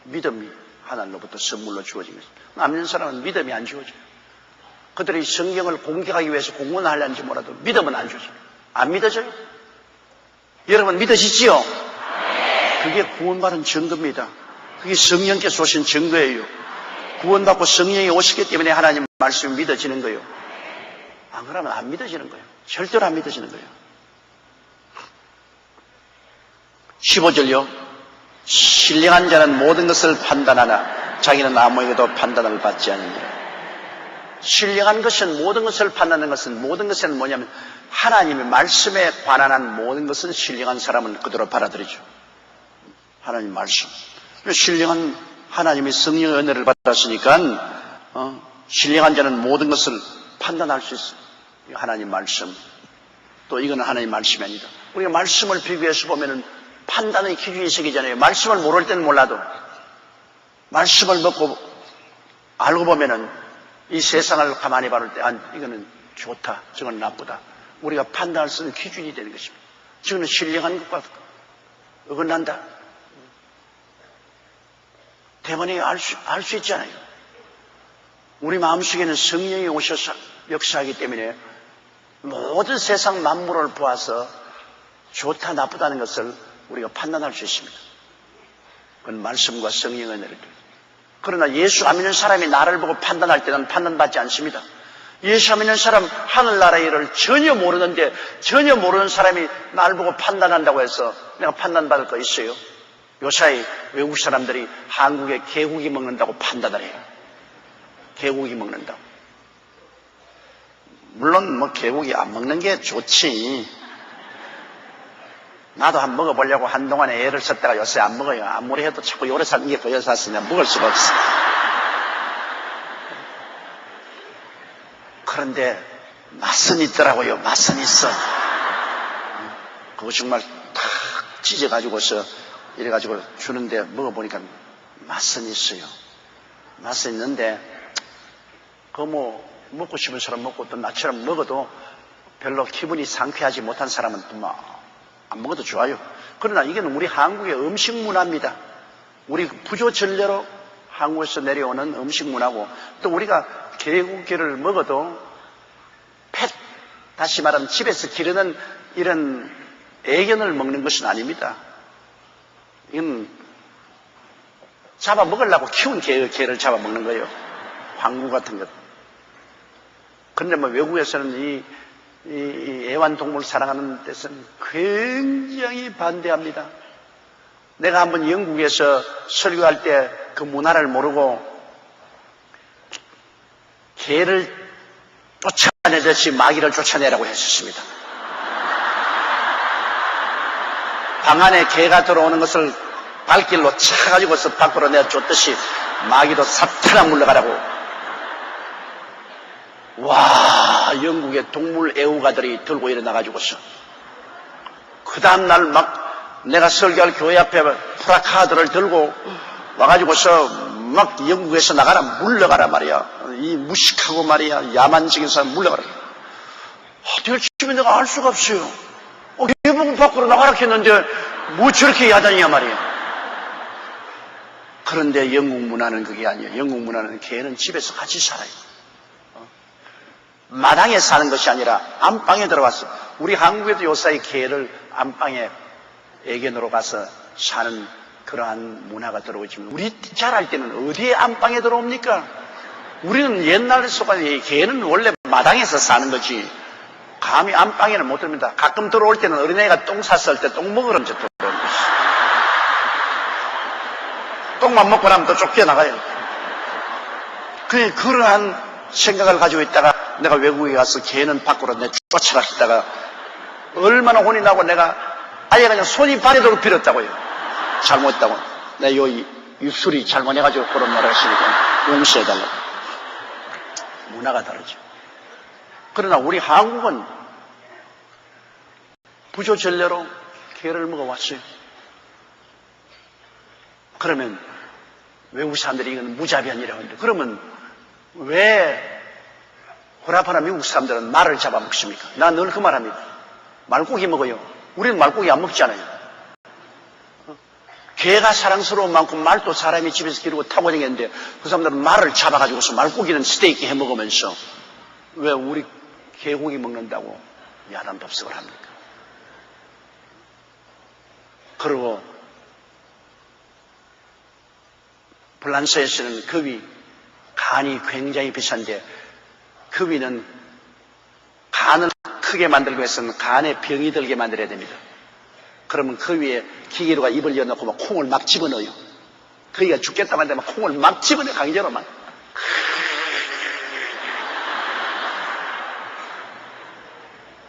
믿음이 하늘로부터 선물로 주어진 것입니다. 안 믿는 사람은 믿음이 안 주어져요. 그들이 성경을 공격하기 위해서 공헌을 하려는지 몰라도 믿음은 안 주어져요. 안 믿어져요? 여러분 믿어지지요? 그게 구원받은 증거입니다. 그게 성령께서 오신 증거예요. 구원받고 성령이 오시기 때문에 하나님 말씀이 믿어지는 거예요. 안 그러면 안 믿어지는 거예요. 절대로 안 믿어지는 거예요. 15절요. 신령한 자는 모든 것을 판단하나 자기는 아무에게도 판단을 받지 않느니라. 신령한 것은 모든 것을 판단하는 것은 모든 것은 뭐냐면 하나님의 말씀에 관한 모든 것은 신령한 사람은 그대로 받아들이죠. 하나님 말씀. 신령한 하나님의 성령의 은혜를 받았으니까 신령한 자는 모든 것을 판단할 수 있어요. 하나님 말씀. 또 이거는 하나님 말씀이 아니다. 우리가 말씀을 비교해서 보면은 판단의 기준이 생기잖아요. 말씀을 모를 때는 몰라도 말씀을 먹고 알고 보면은 이 세상을 가만히 바라볼 때 이거는 좋다, 저건 나쁘다. 우리가 판단할 수 있는 기준이 되는 것입니다. 저거는 신령한 것과 어긋난다. 대번에 알 수 있잖아요. 우리 마음속에는 성령이 오셔서 역사하기 때문에 모든 세상 만물을 보아서 좋다 나쁘다는 것을 우리가 판단할 수 있습니다. 그건 말씀과 성령의 은혜를. 그러나 예수 안 믿는 사람이 나를 보고 판단할 때는 판단받지 않습니다. 예수 안 믿는 사람 하늘나라의 일을 전혀 모르는데 전혀 모르는 사람이 나를 보고 판단한다고 해서 내가 판단받을 거 있어요? 요사이 외국 사람들이 한국에 개고기 먹는다고 판단을 해요. 개고기 먹는다고. 물론 개고기 안 먹는 게 좋지. 나도 한번 먹어보려고 한동안에 애를 썼다가 요새 안 먹어요. 아무리 해도 자꾸 요래 사는 게 거여 샀으면 먹을 수가 없어. 그런데 맛은 있더라고요. 맛은 있어. 그거 정말 탁 찢어가지고서 이래가지고 주는데 먹어보니까 맛은 있어요. 맛은 있는데 그거 먹고 싶은 사람 먹고 또 나처럼 먹어도 별로 기분이 상쾌하지 못한 사람은 또 안 먹어도 좋아요. 그러나 이건 우리 한국의 음식 문화입니다. 우리 부조 전례로 한국에서 내려오는 음식 문화고 또 우리가 개고기를 먹어도 다시 말하면 집에서 기르는 이런 애견을 먹는 것은 아닙니다. 이건 잡아 먹으려고 키운 개를 잡아 먹는 거예요. 황구 같은 것. 그런데 외국에서는 이 애완동물 사랑하는 데서는 굉장히 반대합니다. 내가 한번 영국에서 설교할 때 그 문화를 모르고 개를 쫓아내듯이 마귀를 쫓아내라고 했었습니다. 방 안에 개가 들어오는 것을 발길로 차가지고서 밖으로 내어 쫓듯이 마귀도 사탄아 물러가라고. 와, 영국의 동물 애호가들이 들고 일어나가지고서 그 다음날 막 내가 설교할 교회 앞에 프라카드를 들고 와가지고서 막 영국에서 나가라, 물러가라 말이야. 이 무식하고 말이야, 야만적인 사람 물러가라. 될지면 내가 알 수가 없어요. 개봉 밖으로 나가라 했는데 뭐 저렇게 야단이야 말이야. 그런데 영국 문화는 그게 아니에요. 영국 문화는 개는 집에서 같이 살아요. 마당에 사는 것이 아니라 안방에 들어갔어. 우리 한국에도 요사이 개를 안방에 애견으로 가서 사는 그러한 문화가 들어오지만 우리 자랄 때는 어디에 안방에 들어옵니까? 우리는 옛날에 속한 개는 원래 마당에서 사는 거지 감히 안방에는 못 들습니다. 가끔 들어올 때는 어린애가 똥 쌌을 때 똥 먹으러 이제 들어오는 거지. 똥만 먹고 나면 또 쫓겨나가요. 그러한 생각을 가지고 있다가 내가 외국에 가서 개는 밖으로 내 쫓아갔다가 얼마나 혼이 나고 내가 아예 그냥 손이 발에도록 빌었다고요. 잘못했다고. 내가 요 입술이 잘못해가지고 그런 말을 했으니까 용서해달라고. 문화가 다르죠. 그러나 우리 한국은 부조전례로 개를 먹어왔어요. 그러면 외국 사람들이 이건 무자비한이라고 하는데 그러면 왜 호라파나 미국 사람들은 말을 잡아먹습니까? 나 늘 그 말합니다. 말고기 먹어요. 우리는 말고기 안 먹잖아요. 개가 사랑스러운 만큼 말도 사람이 집에서 기르고 타고 다니는데 그 사람들은 말을 잡아가지고서 말고기는 스테이크 해 먹으면서 왜 우리 개고기 먹는다고 야단 법석을 합니까? 그리고 프랑스에서는 거위, 간이 굉장히 비싼데 거위는 간을 크게 만들기 위해서는 간에 병이 들게 만들어야 됩니다. 그러면 거위에 기계로가 입을 열어놓고 막 콩을 막 집어넣어요. 거위가 죽겠다고 하는데 막 콩을 막 집어넣어요. 강제로 막.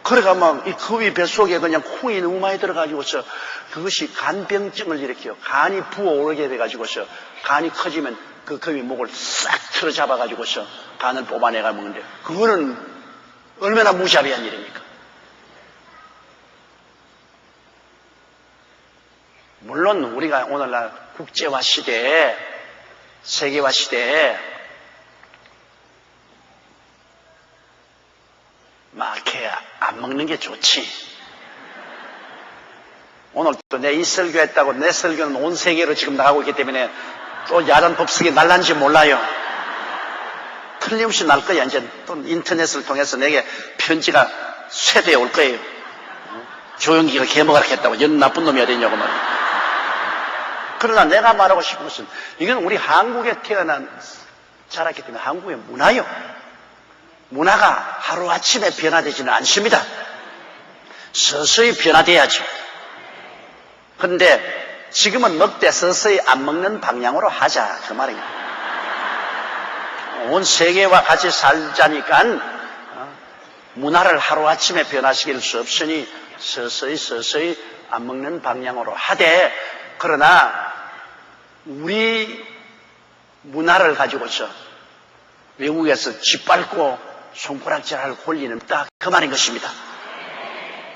그래가 막 이 거위 뱃속에 그냥 콩이 너무 많이 들어가지고서 그것이 간병증을 일으켜요. 간이 부어오르게 돼가지고서 간이 커지면 그 거위 목을 싹 틀어 잡아가지고서 간을 뽑아내가 먹는데 그거는 얼마나 무자비한 일입니까? 물론 우리가 오늘날 국제화 시대에 세계화 시대에 막 개 안 먹는 게 좋지. 오늘 또 내 이 설교했다고 내 설교는 온 세계로 지금 나가고 있기 때문에 또 야단 법석이 날란지 몰라요. 틀림없이 날 거야. 이제 또 인터넷을 통해서 내게 편지가 쇄도해 올 거예요. 조영기가 개 먹으라 했다고 연 나쁜 놈이야 되냐고 말이야. 그러나 내가 말하고 싶은 것은 이건 우리 한국에 태어난 자랐기 때문에 한국의 문화요. 문화가 하루아침에 변화되지는 않습니다. 서서히 변화돼야죠. 그런데 지금은 먹되 서서히 안 먹는 방향으로 하자 그 말이에요. 온 세계와 같이 살자니까 문화를 하루아침에 변화시킬 수 없으니 서서히 안 먹는 방향으로 하되 그러나 우리 문화를 가지고서 외국에서 짓밟고 손가락질할 권리는 딱 그 말인 것입니다.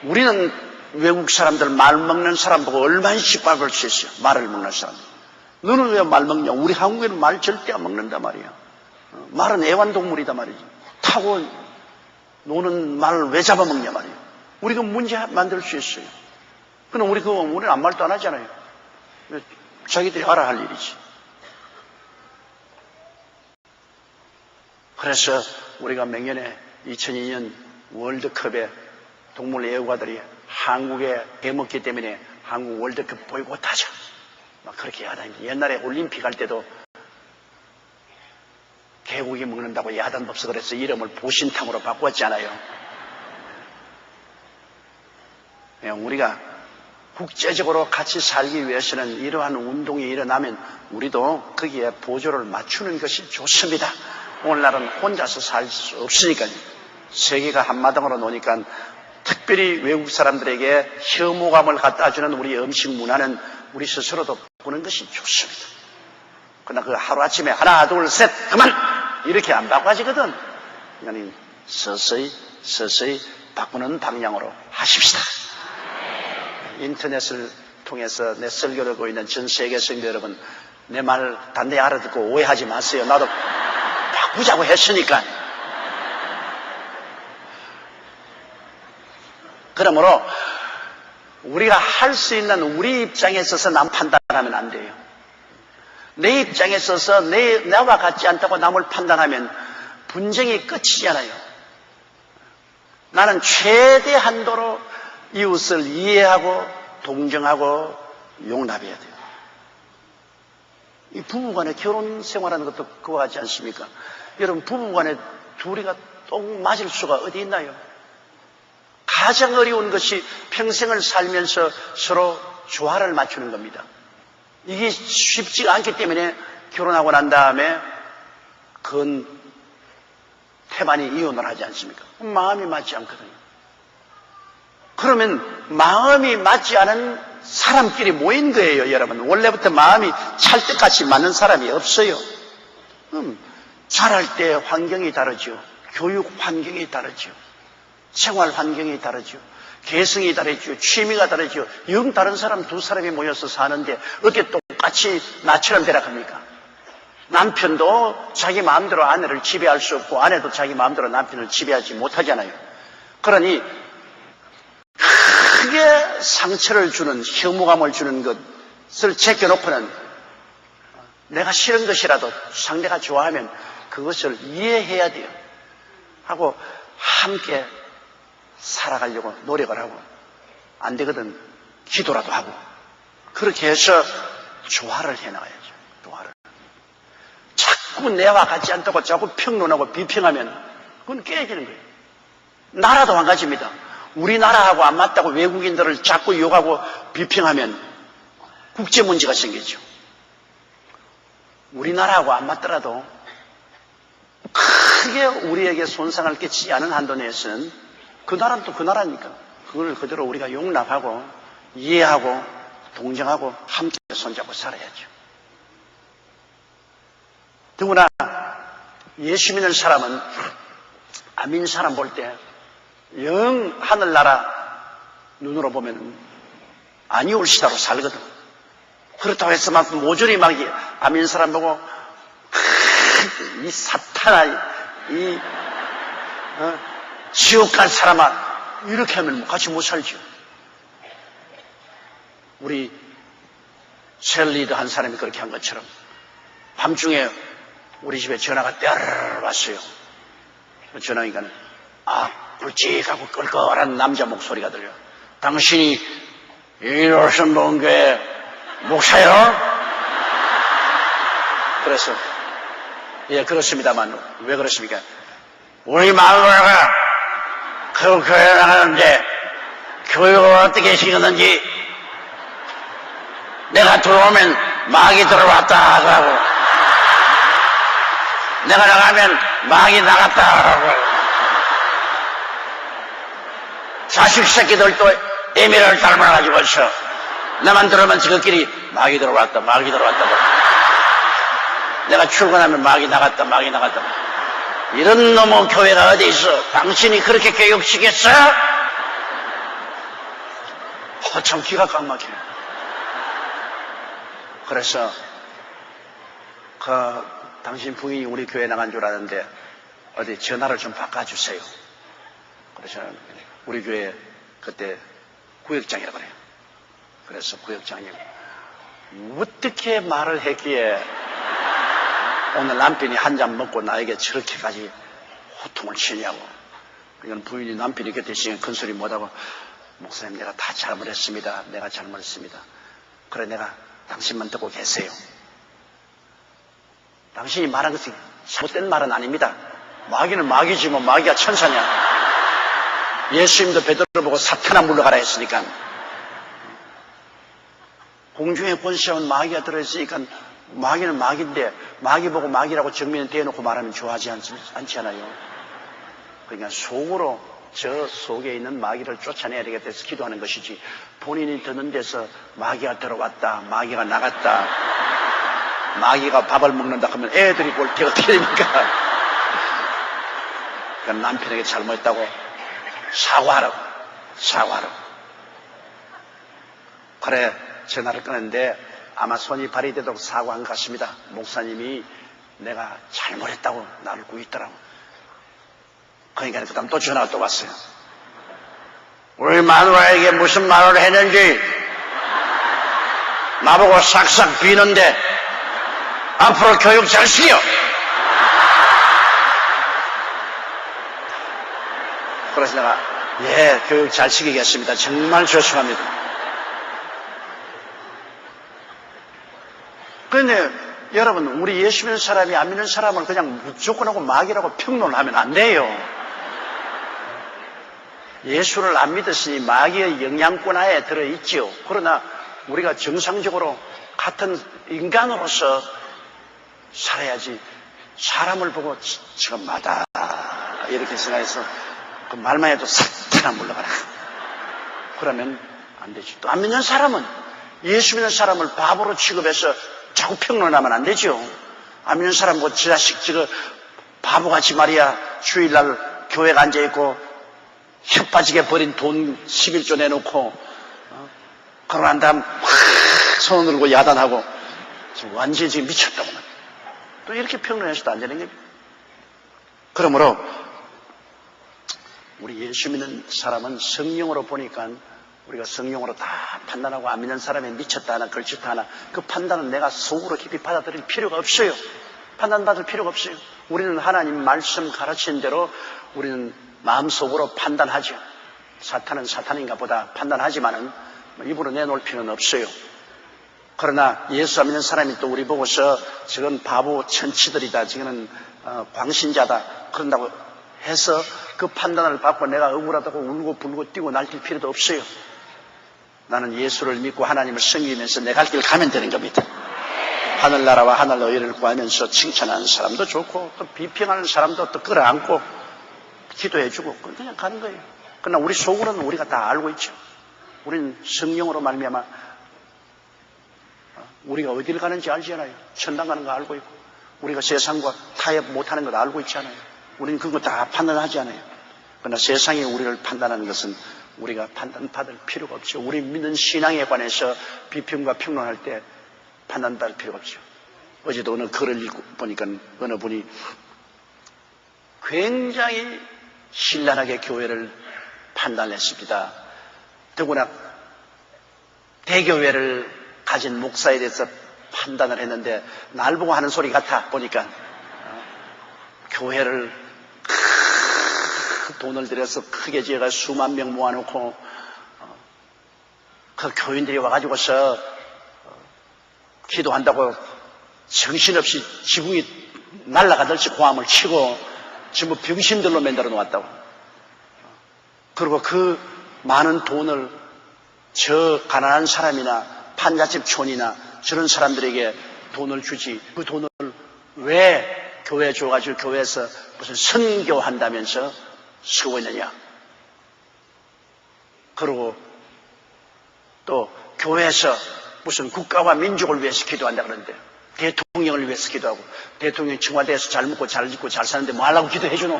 우리는 외국 사람들 말 먹는 사람 보고 얼마나 짓밟을 수 있어요. 말을 먹는 사람. 너는 왜 말 먹냐? 우리 한국에는 말 절대 안 먹는단 말이야. 말은 애완동물이다 말이지. 타고 노는 말을 왜 잡아먹냐 말이야. 우리가 문제 만들 수 있어요. 그럼 우리는 아무 말도 안 하잖아요. 자기들이 알아야 할 일이지. 그래서 우리가 매년에 2002년 월드컵에 동물 애호가들이 한국에 개먹기 때문에 한국 월드컵 보이콧하자. 막 그렇게 야단. 옛날에 올림픽 할 때도 개고기 먹는다고 야단 법석을 해서 이름을 보신탕으로 바꿨잖아요. 우리가 국제적으로 같이 살기 위해서는 이러한 운동이 일어나면 우리도 거기에 보조를 맞추는 것이 좋습니다. 오늘날은 혼자서 살 수 없으니까요. 세계가 한마당으로 노니까 특별히 외국 사람들에게 혐오감을 갖다 주는 우리 음식 문화는 우리 스스로도 바꾸는 것이 좋습니다. 그러나 그 하루아침에 하나, 둘, 셋, 그만! 이렇게 안 바꿔지거든. 그러니까 서서히 바꾸는 방향으로 하십시다. 인터넷을 통해서 내 설교를 하고 있는 전 세계 성도 여러분, 내 말 단단히 알아듣고 오해하지 마세요. 나도 바꾸자고 했으니까. 그러므로 우리가 할 수 있는 우리 입장에 있어서 남 판단하면 안 돼요. 내 입장에 있어서 나와 같지 않다고 남을 판단하면 분쟁이 끝이잖아요. 나는 최대 한도로 이웃을 이해하고 동정하고 용납해야 돼요. 이 부부간의 결혼 생활하는 것도 그와 같지 않습니까? 여러분, 부부간에 둘이가 똥 맞을 수가 어디 있나요? 가장 어려운 것이 평생을 살면서 서로 조화를 맞추는 겁니다. 이게 쉽지가 않기 때문에 결혼하고 난 다음에 그건 태반이 이혼을 하지 않습니까? 마음이 맞지 않거든요. 그러면 마음이 맞지 않은 사람끼리 모인 거예요, 여러분. 원래부터 마음이 찰떡같이 맞는 사람이 없어요. 자랄 때 환경이 다르죠. 교육 환경이 다르죠. 생활 환경이 다르죠. 개성이 다르죠. 취미가 다르죠. 영 다른 사람 두 사람이 모여서 사는데 어떻게 똑같이 나처럼 되락합니까? 남편도 자기 마음대로 아내를 지배할 수 없고 아내도 자기 마음대로 남편을 지배하지 못하잖아요. 그러니 크게 상처를 주는, 혐오감을 주는 것을 제껴놓고는 내가 싫은 것이라도 상대가 좋아하면 그것을 이해해야 돼요. 하고 함께 살아가려고 노력을 하고, 안 되거든 기도라도 하고, 그렇게 해서 조화를 해나가야죠. 조화를. 자꾸 내와 같지 않다고 자꾸 평론하고 비평하면 그건 깨지는 거예요. 나라도 한 가지입니다. 우리나라하고 안 맞다고 외국인들을 자꾸 욕하고 비평하면 국제 문제가 생기죠. 우리나라하고 안 맞더라도 크게 우리에게 손상을 끼치지 않은 한도 내에서는 그 나라는 또 그 나라니까 그걸 그대로 우리가 용납하고 이해하고 동정하고 함께 손잡고 살아야죠. 더구나 예수 믿는 사람은 안 믿는 사람 볼 때 영 하늘나라 눈으로 보면 아니올시다로 살거든. 그렇다고 해서 막 모조리 막 안 믿는 사람 보고 이 사탄아, 지옥 갈 사람아, 이렇게 하면 같이 못 살죠. 우리 셀리더 한 사람이 그렇게 한 것처럼 밤중에 우리 집에 전화가 떼르르 왔어요. 전화니까 굵직하고 끌끌한 남자 목소리가 들려. 당신이 이로선 본교회 목사요? 그래서 예, 그렇습니다만 왜 그렇습니까? 우리 마누라가 그 교회 나가는데 교육을 어떻게 시켰는지 내가 들어오면 마귀 들어왔다 하고 내가 나가면 마귀 나갔다 하고 자식 새끼들도 애미를 닮아가지고 있어. 나만 들어오면 저것끼리 마귀 들어왔다 마귀 들어왔다 내가 출근하면 마귀 나갔다 마귀 나갔다. 이런 놈의 교회가 어디 있어? 당신이 그렇게 교육시켰어? 참 기가 꽉막혀요. 그래서 당신 부인이 우리 교회 나간 줄 아는데 어디 전화를 좀 바꿔주세요. 그래서 우리 교회 그때 구역장이라고 그래요. 그래서 구역장님 어떻게 말을 했기에 오늘 남편이 한 잔 먹고 나에게 저렇게까지 호통을 치냐고. 그러니까 부인이 남편이 곁에 있으면 큰 소리 못하고 목사님 내가 다 잘못했습니다. 내가 잘못했습니다. 그래 내가 당신만 듣고 계세요. 당신이 말한 것이 잘못된 말은 아닙니다. 마귀는 마귀지 뭐 마귀가 천사냐. 예수님도 베드로 보고 사탄아 물러가라 했으니까 공중에 권세한 마귀가 들어있으니까 마귀는 마귀인데 마귀 보고 마귀라고 정면에 대놓고 말하면 좋아하지 않지 않아요. 그러니까 속으로 저 속에 있는 마귀를 쫓아내야 되겠다 해서 기도하는 것이지, 본인이 드는 데서 마귀가 들어왔다, 마귀가 나갔다, 마귀가 밥을 먹는다 하면 애들이 볼 때 어떻게 됩니까? 그러니까 남편에게 잘못했다고 사과하라고. 그래, 전화를 끊었는데 아마 손이 발휘되도록 사과한 것 같습니다. 목사님이 내가 잘못했다고 나를 구했더라고. 그러니까 그 다음 또 전화가 또 왔어요. 우리 마누라에게 무슨 말을 했는지 나보고 싹싹 비는데 앞으로 교육 잘 시켜. 그래서 내가 예, 교육 잘 시키겠습니다. 정말 죄송합니다. 그런데 여러분, 우리 예수 믿는 사람이 안 믿는 사람을 그냥 무조건 하고 마귀라고 평론하면 안 돼요. 예수를 안 믿었으니 마귀의 영향권 하에 들어있지요. 그러나 우리가 정상적으로 같은 인간으로서 살아야지, 사람을 보고 지금 마다 이렇게 생각해서 그 말만 해도 싹 물러가라. 그러면 안 되지. 또 안 믿는 사람은, 예수 믿는 사람을 바보로 취급해서 자꾸 평론하면 안 되죠. 안 믿는 사람 뭐 지 자식 지금 바보같이 말이야 주일날 교회에 앉아있고 혓빠지게 버린 돈 11조 내놓고 그러고 난 다음 확 손을 들고 야단하고 지금 완전히 지금 미쳤다고 또 이렇게 평론해서도 안 되는 겁니다. 그러므로 우리 예수 믿는 사람은 성령으로 보니까 우리가 성령으로 다 판단하고, 안 믿는 사람이 미쳤다 하나 걸쳤다 하나 그 판단은 내가 속으로 깊이 받아들일 필요가 없어요. 판단받을 필요가 없어요. 우리는 하나님 말씀 가르치는 대로 우리는 마음속으로 판단하죠. 사탄은 사탄인가 보다 판단하지만은 입으로 내놓을 필요는 없어요. 그러나 예수 안 믿는 사람이 또 우리 보고서 저건 바보 천치들이다, 저거는 광신자다 그런다고 해서 그 판단을 받고 내가 억울하다고 울고 불고 뛰고 날뛸 필요도 없어요. 나는 예수를 믿고 하나님을 섬기면서 내 갈 길 가면 되는 겁니다. 하늘나라와 하늘 의를 구하면서 칭찬하는 사람도 좋고 또 비평하는 사람도 또 끌어안고 기도해주고 그냥 가는 거예요. 그러나 우리 속으로는 우리가 다 알고 있죠. 우리는 성령으로 말미암아 우리가 어디를 가는지 알잖아요. 천당 가는 거 알고 있고, 우리가 세상과 타협 못하는 거 알고 있잖아요. 우리는 그거 다 판단하지 않아요. 그러나 세상이 우리를 판단하는 것은 우리가 판단받을 필요가 없죠. 우리 믿는 신앙에 관해서 비평과 평론할 때 판단받을 필요가 없죠. 어제도 어느 글을 읽고 보니까 어느 분이 굉장히 신랄하게 교회를 판단했습니다. 더구나 대교회를 가진 목사에 대해서 판단을 했는데 날 보고 하는 소리 같아 보니까 교회를 돈을 들여서 크게 지어가 수만 명 모아놓고 그 교인들이 와가지고서 기도한다고 정신없이 지붕이 날아가듯이 고함을 치고 전부 병신들로 만들어 놓았다고. 그리고 그 많은 돈을 저 가난한 사람이나 판잣집촌이나 저런 사람들에게 돈을 주지, 그 돈을 왜 교회에 줘가지고 교회에서 무슨 선교한다면서 쓰고 있느냐. 그리고 또 교회에서 무슨 국가와 민족을 위해서 기도한다 그러는데 대통령을 위해서 기도하고, 대통령이 청와대에서 잘 먹고 잘 입고 잘 사는데 뭐 하려고 기도해 주노?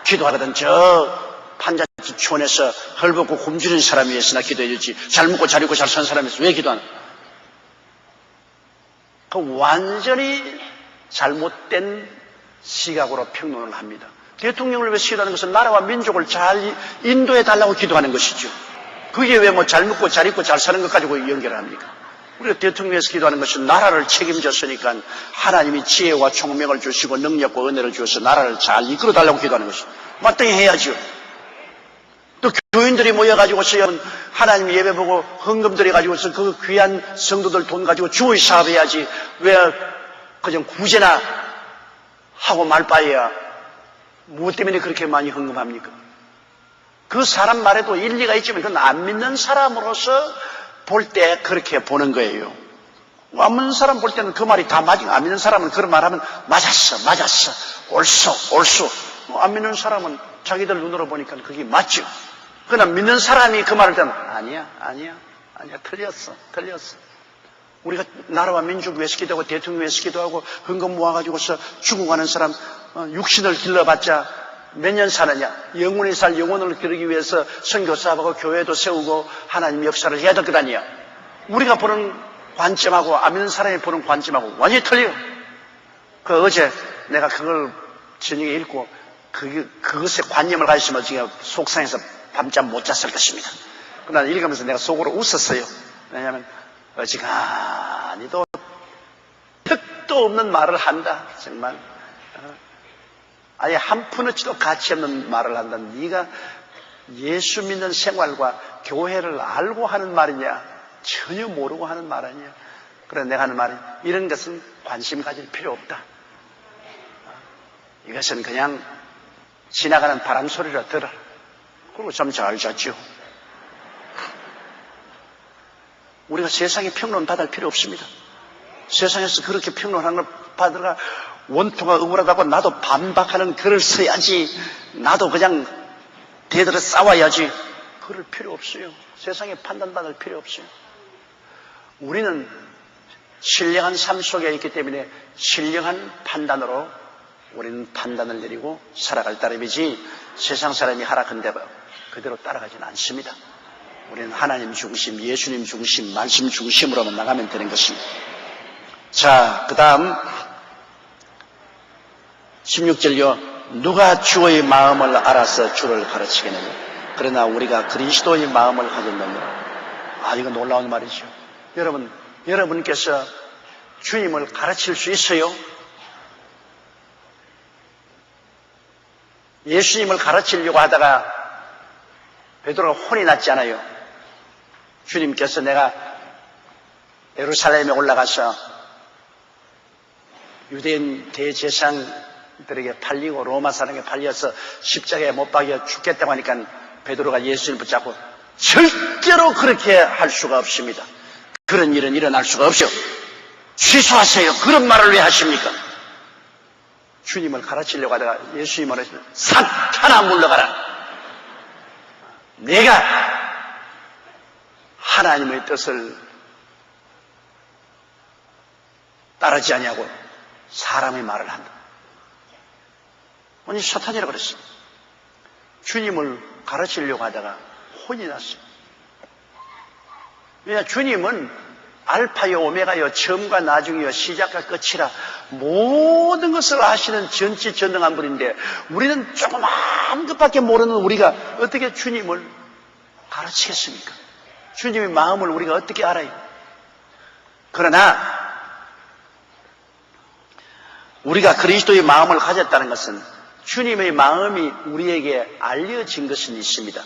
기도하거든 저 판잣집촌에서 헐벗고 굶주린 사람 위해서나 기도해 주지, 잘 먹고 잘 입고 잘 사는 사람 위해서 왜 기도하나? 그 완전히 잘못된 시각으로 평론을 합니다. 대통령을 위해서 기도하는 것은 나라와 민족을 잘 인도해 달라고 기도하는 것이죠. 그게 왜 뭐 잘 먹고 잘 입고 잘 사는 것 가지고 연결을 합니까? 우리가 대통령을 위해서 기도하는 것은 나라를 책임졌으니까 하나님이 지혜와 총명을 주시고 능력과 은혜를 주어서 나라를 잘 이끌어 달라고 기도하는 것이죠. 마땅히 해야죠. 또 교인들이 모여가지고서 하나님 예배 보고 헌금 드려가지고서 그 귀한 성도들 돈 가지고 주의 사업해야지 왜 그냥 구제나 하고 말 바에야 무엇 때문에 그렇게 많이 헌금합니까? 그 사람 말에도 일리가 있지만 그건 안 믿는 사람으로서 볼 때 그렇게 보는 거예요. 안 믿는 사람 볼 때는 그 말이 다 맞은, 안 믿는 사람은 그런 말 하면 맞았어 옳소 안 믿는 사람은 자기들 눈으로 보니까 그게 맞죠. 그러나 믿는 사람이 그 말을 듣는 아니야. 틀렸어. 우리가 나라와 민족 위해서 기도하고 대통령 위해서 기도하고 헌금 모아가지고서 죽어가는 사람 육신을 길러봤자 몇 년 사느냐. 영원히 살 영혼을 기르기 위해서 선교사하고 교회도 세우고 하나님 역사를 해야 될 것 아니야. 우리가 보는 관점하고 안 믿는 사람이 보는 관점하고 완전히 틀려. 어제 내가 그걸 저녁에 읽고 그것에 관념을 가지시면 제가 속상해서 밤잠 못 잤을 것입니다. 그러나 읽으면서 내가 속으로 웃었어요. 왜냐하면 어지간히도 뜻도 없는 말을 한다. 정말 아예 한 푼어치도 가치 없는 말을 한다. 네가 예수 믿는 생활과 교회를 알고 하는 말이냐, 전혀 모르고 하는 말 아니냐. 그래 내가 하는 말이 이런 것은 관심 가질 필요 없다. 이것은 그냥 지나가는 바람 소리라 들어. 그리고 좀 잘 잤죠. 우리가 세상에 평론 받을 필요 없습니다. 세상에서 그렇게 평론하는 걸 받으라 원통가 억울하다고 나도 반박하는 글을 써야지. 나도 그냥 대들어 싸워야지. 그럴 필요 없어요. 세상에 판단받을 필요 없어요. 우리는 신령한 삶 속에 있기 때문에 신령한 판단으로 우리는 판단을 내리고 살아갈 따름이지 세상 사람이 하락한 대로 그대로 따라가지는 않습니다. 우리는 하나님 중심, 예수님 중심, 말씀 중심으로만 나가면 되는 것입니다. 자, 그 다음 16절요. 누가 주의 마음을 알아서 주를 가르치겠느냐. 그러나 우리가 그리스도의 마음을 가졌느냐. 이거 놀라운 말이죠. 여러분께서 주님을 가르칠 수 있어요? 예수님을 가르치려고 하다가 베드로가 혼이 났지 않아요? 주님께서 내가 예루살렘에 올라가서 유대인 대제사장들에게 팔리고 로마 사람에게 팔려서 십자가에 못 박여 죽겠다고 하니까 베드로가 예수님을 붙잡고 절대로 그렇게 할 수가 없습니다. 그런 일은 일어날 수가 없죠. 취소하세요. 그런 말을 왜 하십니까? 주님을 가르치려고 하다가 예수님을 하시면 사탄아 물러가라. 내가 하나님의 뜻을 따르지 아니하고 사람의 말을 한다. 아니 사탄이라고 그랬어요. 주님을 가르치려고 하다가 혼이 났어요. 왜냐 주님은 알파요 오메가요 처음과 나중이요 시작과 끝이라 모든 것을 아시는 전지전능한 분인데 우리는 조그만 것밖에 모르는 우리가 어떻게 주님을 가르치겠습니까? 주님의 마음을 우리가 어떻게 알아요? 그러나 우리가 그리스도의 마음을 가졌다는 것은 주님의 마음이 우리에게 알려진 것은 있습니다.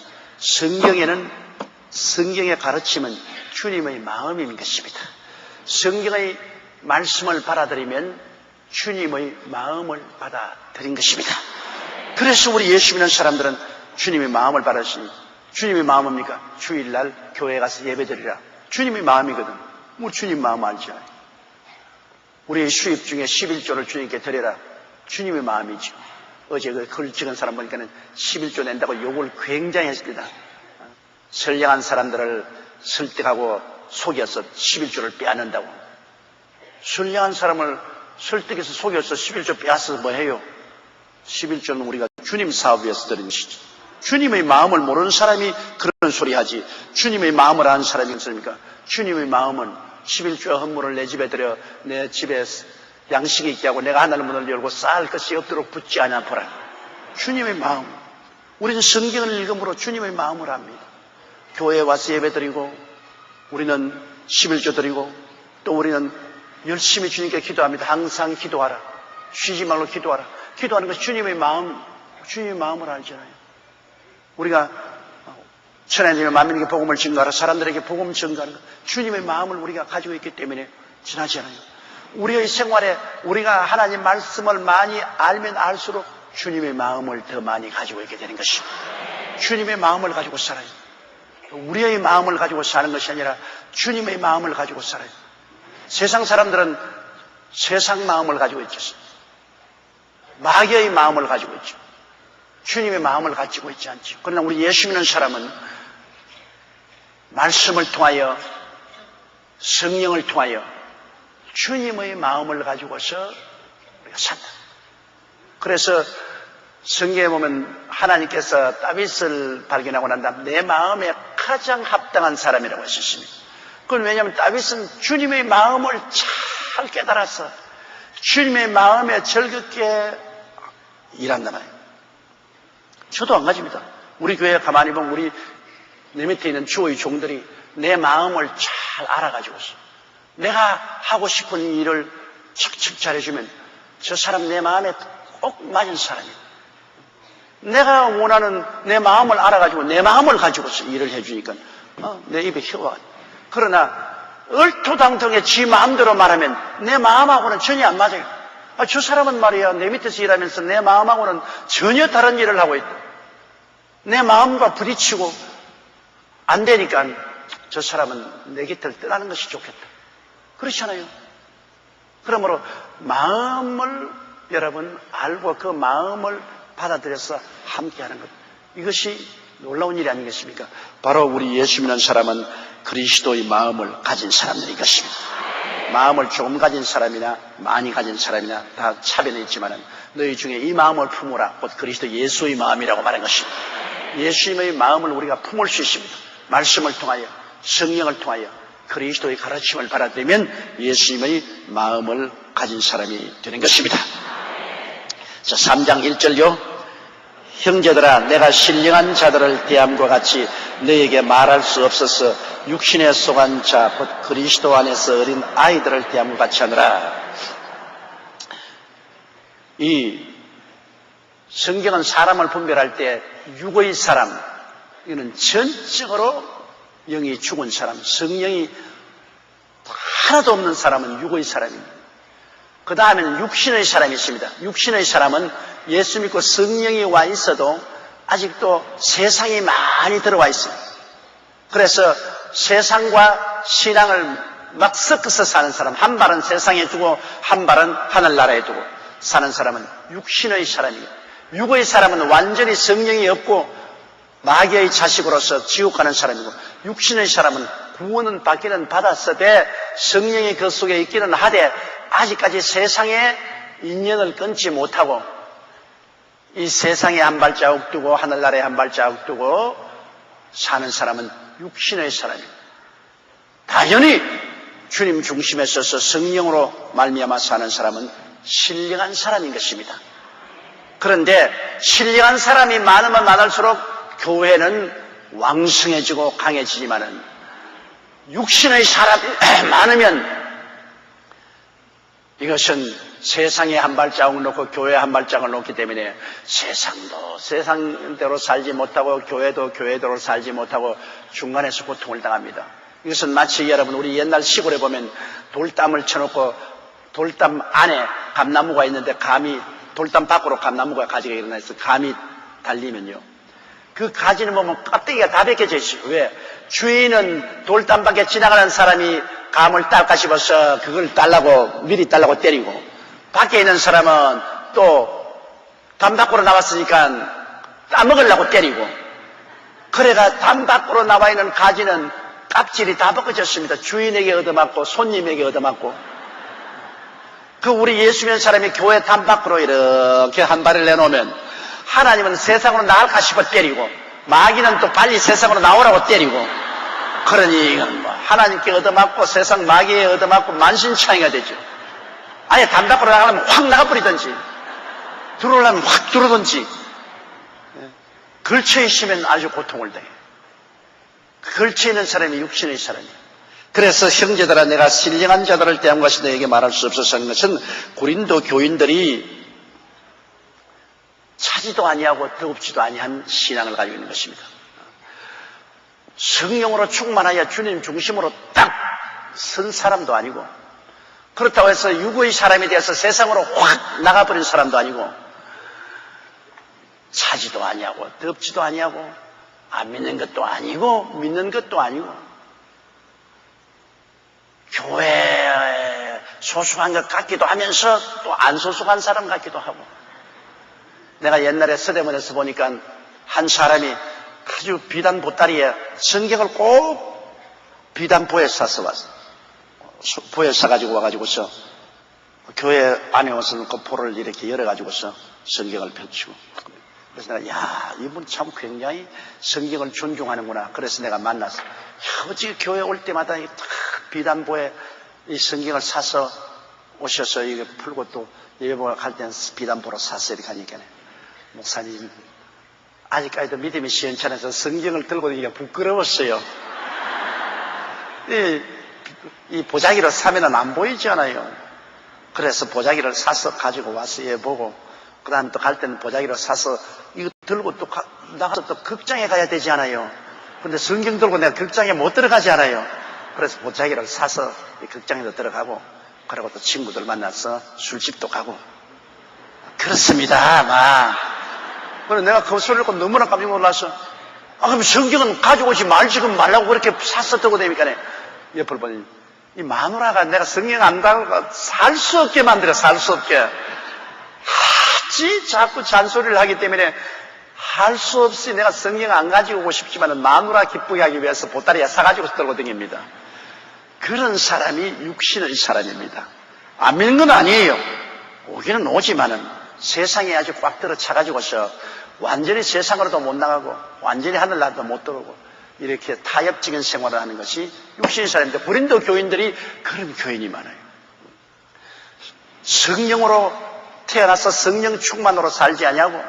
성경의 가르침은 주님의 마음인 것입니다. 성경의 말씀을 받아들이면 주님의 마음을 받아들인 것입니다. 그래서 우리 예수 믿는 사람들은 주님의 마음을 받았으니 주님의 마음은 뭡니까? 주일날 교회에 가서 예배드리라. 주님의 마음이거든. 뭐 주님 마음 알잖아요. 우리의 수입 중에 11조를 주님께 드려라. 주님의 마음이죠. 어제 그 글 찍은 사람 보니까는 11조 낸다고 욕을 굉장히 했습니다. 선량한 사람들을 설득하고 속여서 11조를 빼앗는다고. 선량한 사람을 설득해서 속여서 11조 빼앗아서 뭐 해요? 11조는 우리가 주님 사업 위해서 드린 것이죠. 주님의 마음을 모르는 사람이 그런 소리 하지. 주님의 마음을 아는 사람이 있습니까? 주님의 마음은 11조 헌물을 내 집에 들여 내 집에 양식이 있게 하고 내가 하늘 문을 열고 쌓을 것이 없도록 붙지 않아보라. 주님의 마음. 우리는 성경을 읽음으로 주님의 마음을 압니다. 교회에 와서 예배드리고 우리는 11조 드리고 또 우리는 열심히 주님께 기도합니다. 항상 기도하라. 쉬지 말고 기도하라. 기도하는 것이 주님의 마음을 알잖아요. 우리가 천하님의 만민에게 복음을 증거하라. 사람들에게 복음 증거하는 것. 주님의 마음을 우리가 가지고 있기 때문에 지나지 않아요. 우리의 생활에 우리가 하나님 말씀을 많이 알면 알수록 주님의 마음을 더 많이 가지고 있게 되는 것입니다. 주님의 마음을 가지고 살아요. 우리의 마음을 가지고 사는 것이 아니라 주님의 마음을 가지고 살아요. 세상 사람들은 세상 마음을 가지고 있죠. 마귀의 마음을 가지고 있죠. 주님의 마음을 가지고 있지 않죠. 그러나 우리 예수 믿는 사람은 말씀을 통하여 성령을 통하여 주님의 마음을 가지고서 우리가 산다. 그래서 성경에 보면 하나님께서 다윗을 발견하고 난 다음 내 마음에 가장 합당한 사람이라고 하셨습니다. 그건 왜냐하면 다윗은 주님의 마음을 잘 깨달아서 주님의 마음에 즐겁게 일한단 말이에요. 저도 안 가집니다. 우리 교회 가만히 보면 우리 내 밑에 있는 주의 종들이 내 마음을 잘 알아가지고서 내가 하고 싶은 일을 척척 잘해주면 저 사람 내 마음에 꼭 맞은 사람이에요. 내가 원하는 내 마음을 알아가지고 내 마음을 가지고서 일을 해주니까 내 입에 혀가. 그러나 얼토당통에 지 마음대로 말하면 내 마음하고는 전혀 안 맞아요. 저 사람은 말이야 내 밑에서 일하면서 내 마음하고는 전혀 다른 일을 하고 있다. 내 마음과 부딪히고 안 되니까 저 사람은 내 곁을 떠나는 것이 좋겠다. 그렇잖아요. 그러므로 마음을 여러분 알고 그 마음을 받아들여서 함께하는 것. 이것이 놀라운 일이 아니겠습니까? 바로 우리 예수 믿는 사람은 그리스도의 마음을 가진 사람들이 것입니다. 마음을 조금 가진 사람이나 많이 가진 사람이나 다 차별이 있지만 너희 중에 이 마음을 품으라. 곧 그리스도 예수의 마음이라고 말한 것입니다. 예수님의 마음을 우리가 품을 수 있습니다. 말씀을 통하여 성령을 통하여 그리스도의 가르침을 받아들이면 예수님의 마음을 가진 사람이 되는 것입니다. 자, 3장 1절요. 형제들아 내가 신령한 자들을 대함과 같이 너에게 말할 수 없어서 육신에 속한 자 곧 그리스도 안에서 어린 아이들을 대함과 같이 하느라. 이 성경은 사람을 분별할 때 육의 사람, 이거는 전적으로 영이 죽은 사람, 성령이 하나도 없는 사람은 육의 사람입니다. 그 다음에는 육신의 사람이 있습니다. 육신의 사람은 예수 믿고 성령이 와 있어도 아직도 세상이 많이 들어와 있어요. 그래서 세상과 신앙을 막 섞어서 사는 사람, 한 발은 세상에 두고 한 발은 하늘나라에 두고 사는 사람은 육신의 사람이에요. 육의 사람은 완전히 성령이 없고 마귀의 자식으로서 지옥 가는 사람이고, 육신의 사람은 구원은 받기는 받았으되 성령이 그 속에 있기는 하되 아직까지 세상에 인연을 끊지 못하고 이 세상에 한 발자국 두고 하늘나라에 한 발자국 두고 사는 사람은 육신의 사람입니다. 당연히 주님 중심에 서서 성령으로 말미암아 사는 사람은 신령한 사람인 것입니다. 그런데 신령한 사람이 많으면 많을수록 교회는 왕성해지고 강해지지만은 육신의 사람이 많으면 이것은 세상에 한 발자국 놓고 교회에 한 발자국을 놓기 때문에 세상도 세상대로 살지 못하고 교회도 교회대로 살지 못하고 중간에서 고통을 당합니다. 이것은 마치 여러분 우리 옛날 시골에 보면 돌담을 쳐놓고 돌담 안에 감나무가 있는데 감이 돌담 밖으로 감나무가 가지가 일어나 있어 감이 달리면요. 그 가지는 보면 껍데기가 다 벗겨져 있어요. 왜? 주인은 돌담 밖에 지나가는 사람이 감을 딸까 싶어서 그걸 딸라고 미리 딸라고 때리고 밖에 있는 사람은 또 담 밖으로 나왔으니까 따먹으려고 때리고 그래가 담 밖으로 나와 있는 가지는 깍질이 다 벗겨졌습니다. 주인에게 얻어맞고 손님에게 얻어맞고 그 우리 예수 믿는 사람이 교회 담 밖으로 이렇게 한 발을 내놓으면 하나님은 세상으로 나갈까 싶어 때리고 마귀는 또 빨리 세상으로 나오라고 때리고 그러니 이건 뭐 하나님께 얻어맞고 세상 마귀에 얻어맞고 만신창이가 되죠. 아예 담 밖으로 나가려면 확 나가버리든지 들어오려면 확 들어오든지 걸쳐 있으면 아주 고통을 당해요. 걸쳐 있는 사람이 육신의 사람이에요. 그래서 형제들아 내가 신령한 자들을 대한 것이 너에게 말할 수 없어서 하는 것은 고린도 교인들이 차지도 아니하고 더웁지도 아니한 신앙을 가지고 있는 것입니다. 성령으로 충만하여 주님 중심으로 딱 선 사람도 아니고 그렇다고 해서 육의 사람이 되어서 세상으로 확 나가버린 사람도 아니고 차지도 아니하고 덥지도 아니하고 안 믿는 것도 아니고 믿는 것도 아니고 교회에 소속한 것 같기도 하면서 또 안 소속한 사람 같기도 하고 내가 옛날에 서대문에서 보니까 한 사람이 아주 비단 보따리에 성경을 꼭 비단 보에 싸서 왔어. 보에 싸가지고 와가지고서 교회 안에 와서는 그 보를 이렇게 열어가지고서 성경을 펼치고. 그래서 내가, 야, 이분 참 굉장히 성경을 존중하는구나. 그래서 내가 만났어. 야, 어찌 교회 올 때마다 이 비단보에 이 성경을 사서 오셔서 이게 풀고 또 예배가 갈 때는 비단보로 사서 이렇게 하니까, 목사님, 아직까지도 믿음이 시원찮아서 성경을 들고 다니기가 부끄러웠어요. 이 보자기를 사면은 안 보이잖아요. 그래서 보자기를 사서 가지고 와서 예 보고, 그 다음에 또 갈 때는 보자기를 사서 이거 들고 또 나가서 또 극장에 가야 되지 않아요. 근데 성경 들고 내가 극장에 못 들어가지 않아요. 그래서 보자기를 사서 극장에도 들어가고, 그리고 또 친구들 만나서 술집도 가고. 그렇습니다, 막. 그래서 내가 그 소리를 듣고 너무나 깜짝 놀라서, 그럼 성경은 가지고 오지 말라고 그렇게 사서 들고 다니니까 옆을 보니, 이 마누라가 내가 성경 안 달고 살 수 없게 만들어, 살 수 없게. 자꾸 잔소리를 하기 때문에 할 수 없이 내가 성경 안 가지고 오고 싶지만 마누라 기쁘게 하기 위해서 보따리에 사가지고 들고 다닙니다. 그런 사람이 육신의 사람입니다. 안 믿는 건 아니에요. 오기는 오지만은 세상에 아주 꽉 들어 차가지고서 완전히 세상으로도 못 나가고 완전히 하늘나라도 못 들어오고 이렇게 타협적인 생활을 하는 것이 육신의 사람인데, 고린도 교인들이 그런 교인이 많아요. 성령으로 태어나서 성령 충만으로 살지 않냐고,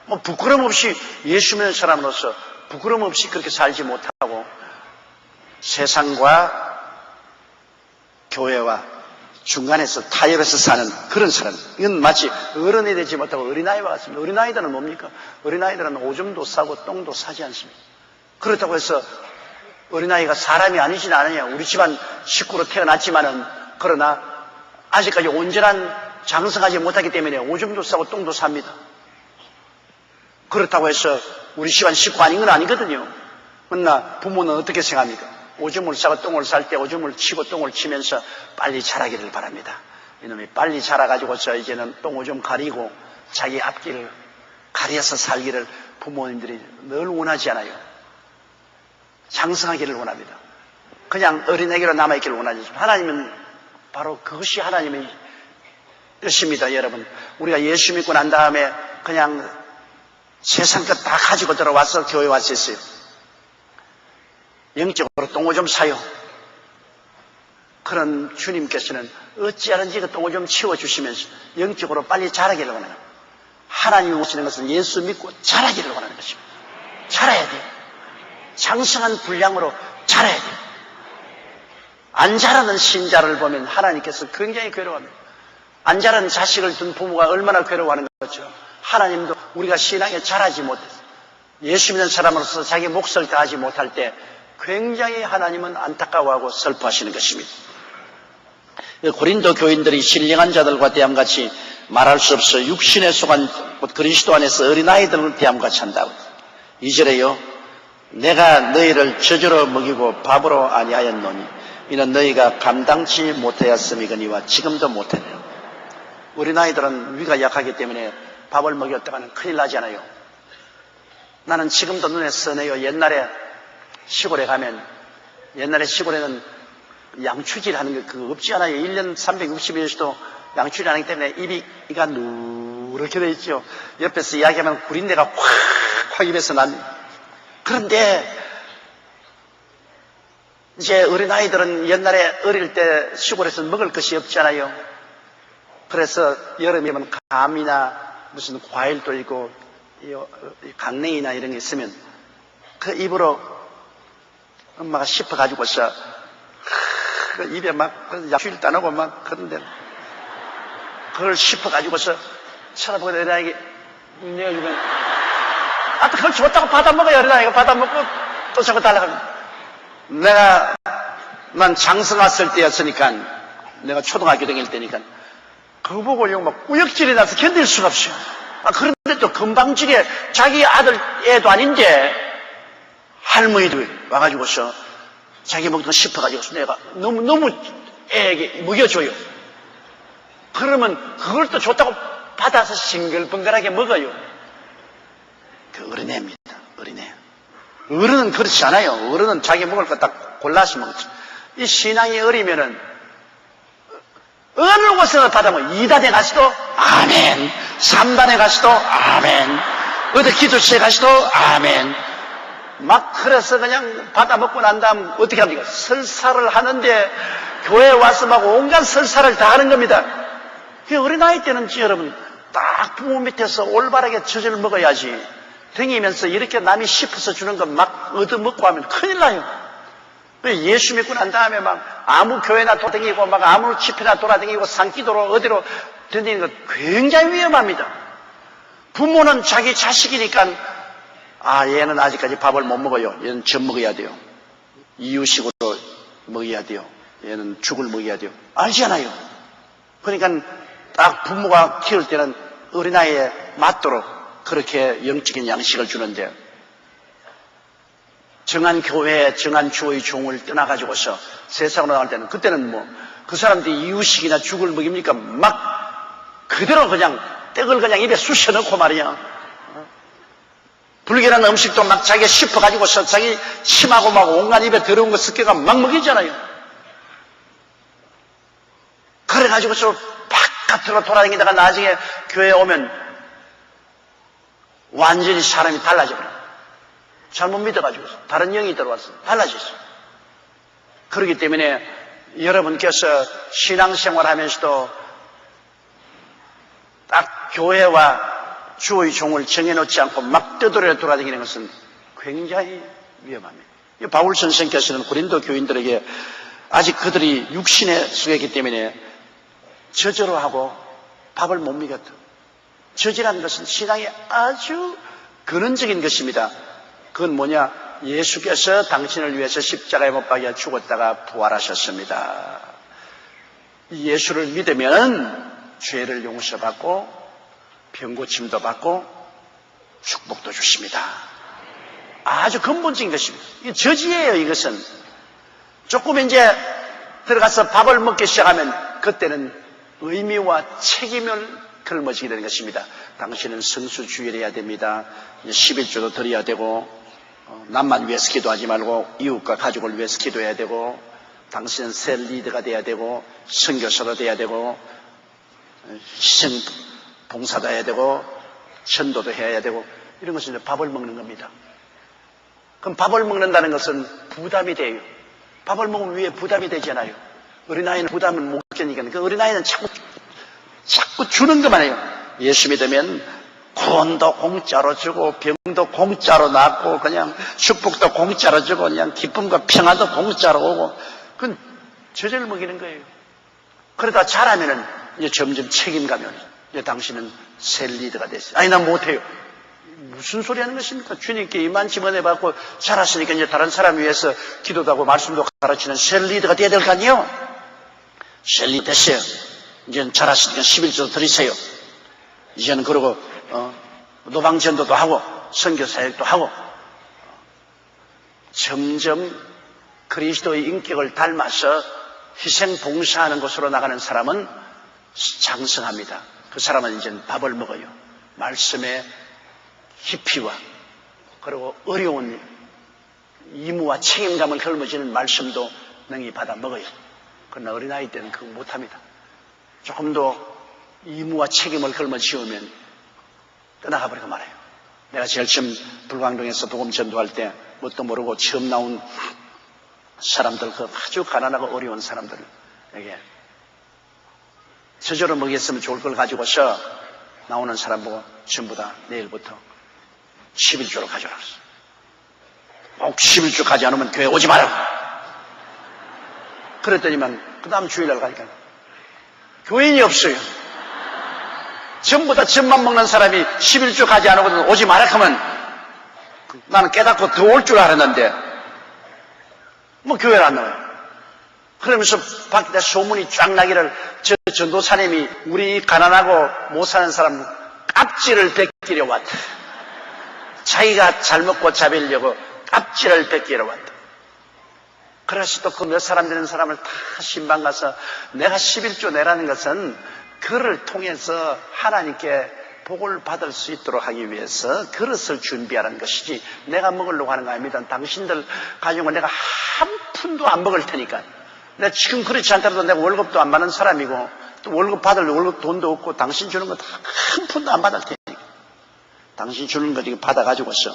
뭐 부끄럼 없이 예수 믿는 사람으로서 부끄럼 없이 그렇게 살지 못하고 세상과 교회와 중간에서 타협해서 사는 그런 사람. 이건 마치 어른이 되지 못하고 어린아이와 같습니다. 어린아이들은 뭡니까? 어린아이들은 오줌도 싸고 똥도 싸지 않습니다. 그렇다고 해서 어린아이가 사람이 아니진 않아요. 우리 집안 식구로 태어났지만은, 그러나 아직까지 온전한 장성하지 못하기 때문에 오줌도 싸고 똥도 삽니다. 그렇다고 해서 우리 집안 식구 아닌 건 아니거든요. 그러나 부모는 어떻게 생각합니까? 오줌을 싸고 똥을 쌀 때 오줌을 치고 똥을 치면서 빨리 자라기를 바랍니다. 이놈이 빨리 자라가지고서 이제는 똥 오줌 가리고 자기 앞길을 가려서 살기를 부모님들이 늘 원하지 않아요. 장성하기를 원합니다. 그냥 어린애기로 남아있기를 원하지. 하나님은 바로 그것이 하나님의 뜻입니다, 여러분. 우리가 예수 믿고 난 다음에 그냥 세상 것 다 가지고 들어와서 교회 왔었어요. 영적으로 똥오줌 사요. 그런 주님께서는 어찌하는지 그 똥오줌 치워주시면서 영적으로 빨리 자라기를 원하는, 하나님이 오시는 것은 예수 믿고 자라기를 원하는 것입니다. 자라야 돼요. 장성한 분량으로 자라야 돼요. 안 자라는 신자를 보면 하나님께서 굉장히 괴로워합니다. 안 자라는 자식을 둔 부모가 얼마나 괴로워하는 것처럼 하나님도 우리가 신앙에 자라지 못해서 예수 믿는 사람으로서 자기 몫을 다하지 못할 때 굉장히 하나님은 안타까워하고 슬퍼하시는 것입니다. 고린도 교인들이 신령한 자들과 대함같이 말할 수 없어 육신에 속한 그리스도 안에서 어린아이들을 대함같이 한다고. 2절에요. 내가 너희를 젖으로 먹이고 밥으로 아니하였노니 이는 너희가 감당치 못하였음이거니와 지금도 못하네요. 어린아이들은 위가 약하기 때문에 밥을 먹였다가는 큰일 나잖아요. 나는 지금도 눈에 선해요. 옛날에 시골에 가면, 옛날에 시골에는 양추질 하는 게 그거 없지 않아요. 1년 360일도 양추질 하기 때문에 입이 누렇게 돼 있죠. 옆에서 이야기하면 구린내가 확 입에서 납니다. 그런데 이제 어린아이들은 옛날에 어릴 때 시골에서 먹을 것이 없잖아요. 그래서 여름이면 감이나 무슨 과일도 있고 강냉이나 이런 게 있으면 그 입으로 엄마가 씹어가지고서 그 입에 막 약주일 따놓고 막 그런데 그걸 씹어가지고서 쳐다보고 어린아이에게 내어주면 그걸 줬다고 받아먹어요. 어린아이가 받아먹고 또 저거 달라고. 난 장성 왔을 때였으니까, 내가 초등학교 다닐 때니까 그거 보고 막 꾸역질이 나서 견딜 수가 없어요. 그런데 또 금방지게 자기 아들 애도 아닌데 할머니도 와가지고서 자기 먹던 거 씹어가지고서 내가 너무 애에게 먹여줘요. 그러면 그걸 또 줬다고 받아서 싱글벙글하게 먹어요. 그 어린애입니다. 어린애. 어른은 그렇지 않아요. 어른은 자기 먹을 거 딱 골라서 먹죠. 이 신앙이 어리면은 어느 곳을 받아면 2단에 가서도 아멘, 3단에 가서도 아멘, 어디 기도실에 가서도 아멘. 막 그래서 그냥 받아 먹고 난 다음 어떻게 합니까? 설사를 하는데 교회에 와서 막 온갖 설사를 다 하는 겁니다. 그 어린아이 때는 여러분 딱 부모 밑에서 올바르게 젖을 먹어야지 댕기면서 이렇게 남이 씹어서 주는 것 막 얻어먹고 하면 큰일 나요. 예수 믿고 난 다음에 막 아무 교회나 돌아다니고 막 아무 집회나 돌아다니고 산기도로 어디로 다니는 것 굉장히 위험합니다. 부모는 자기 자식이니까 얘는 아직까지 밥을 못 먹어요. 얘는 젖 먹어야 돼요. 이유식으로 먹어야 돼요. 얘는 죽을 먹어야 돼요. 알잖아요. 그러니까 딱 부모가 키울 때는 어린아이에 맞도록 그렇게 영적인 양식을 주는데 정한 교회, 정한 주의 종을 떠나가지고서 세상으로 나갈 때는 그때는 뭐 그 사람들이 이유식이나 죽을 먹입니까? 막 그대로 그냥 떡을 그냥 입에 쑤셔 넣고 말이야. 불결한 음식도 막 자기가 씹어가지고서 자기 침하고 막 온갖 입에 더러운 거 섞여가 막 먹이잖아요. 그래가지고서 바깥으로 돌아다니다가 나중에 교회에 오면 완전히 사람이 달라져버려. 잘못 믿어가지고 다른 영이 들어와서 달라졌어. 그렇기 때문에 여러분께서 신앙생활 하면서도 딱 교회와 주의 종을 정해놓지 않고 막 떠돌아 돌아다니는 것은 굉장히 위험합니다. 바울 선생께서는 고린도 교인들에게 아직 그들이 육신에 속했기 때문에 저절로 하고 밥을 못 먹였다. 저지라는 것은 신앙이 아주 근원적인 것입니다. 그건 뭐냐? 예수께서 당신을 위해서 십자가에 못 박여 죽었다가 부활하셨습니다. 예수를 믿으면 죄를 용서받고 병고침도 받고 축복도 주십니다. 아주 근본적인 것입니다. 이게 저지예요. 이것은 조금 이제 들어가서 밥을 먹기 시작하면 그때는 의미와 책임을 걸머지게 되는 것입니다. 당신은 성수주의를 해야 됩니다. 11조도 드려야 되고 남만 위해서 기도하지 말고 이웃과 가족을 위해서 기도해야 되고 당신은 셀 리더가 돼야 되고 선교사도 돼야 되고 희생 봉사도 해야 되고 전도도 해야 되고 이런 것은 밥을 먹는 겁니다. 그럼 밥을 먹는다는 것은 부담이 돼요. 밥을 먹으면 위에 부담이 되잖아요. 어린아이는 부담을 못 겪으니까 그 어린아이는 자꾸 주는 것만 해요. 예수 믿으면 구원도 공짜로 주고 병도 공짜로 낫고 그냥 축복도 공짜로 주고 그냥 기쁨과 평화도 공짜로 오고 그건 저절 먹이는 거예요. 그러다 자라면은 이제 점점 책임감이 오죠. 이제 당신은 셀 리더가 됐어요. 아니 난 못해요. 무슨 소리 하는 것입니까? 주님께 이만 집어내받고 자랐으니까 이제 다른 사람 위해서 기도도 하고 말씀도 가르치는 셀 리더가 돼야 될 거 아니에요? 셀 리더 됐어요. 이제는 자랐으니까 11조 드리세요. 이제는 그러고 노방전도도 하고 선교사역도 하고 점점 그리스도의 인격을 닮아서 희생 봉사하는 곳으로 나가는 사람은 장성합니다. 그 사람은 이제 밥을 먹어요. 말씀의 깊이와 그리고 어려운 의무와 책임감을 걸머지는 말씀도 능히 받아 먹어요. 그러나 어린아이 때는 그거 못합니다. 조금 더 의무와 책임을 걸머쥐우면 떠나가 버리고 말아요. 내가 제일 처음 불광동에서 복음 전도할 때 뭣도 모르고 처음 나온 사람들, 그 아주 가난하고 어려운 사람들에게 저절로 먹였으면 좋을 걸 가지고서 나오는 사람 보고 전부 다 내일부터 11조로 가져라 그랬어요. 꼭 11조 가지 않으면 교회 오지 말라고. 그랬더니만 그 다음 주일날 가니까 교인이 없어요. 전부 다 젖만 먹는 사람이 11조 가지 않으면 오지 말라 하면 나는 깨닫고 더 올 줄 알았는데 뭐 교회를 안 나와요. 그러면서 밖에다 소문이 쫙 나기를 저 전도사님이 우리 가난하고 못 사는 사람 깝지를 베끼려 왔다. 자기가 잘 먹고 자빌려고 깝지를 베끼러 왔다. 그래서 또 그 몇 사람 되는 사람을 다 신방 가서 내가 11조 내라는 것은 그를 통해서 하나님께 복을 받을 수 있도록 하기 위해서 그릇을 준비하는 것이지 내가 먹으려고 하는 거 아닙니다. 당신들 가정은 내가 한 푼도 안 먹을 테니까. 내가 지금 그렇지 않더라도 내가 월급도 안 받는 사람이고 또 월급 받을 월급 돈도 없고 당신 주는 거 다 한 푼도 안 받을 테니까. 당신 주는 거 이거 받아가지고서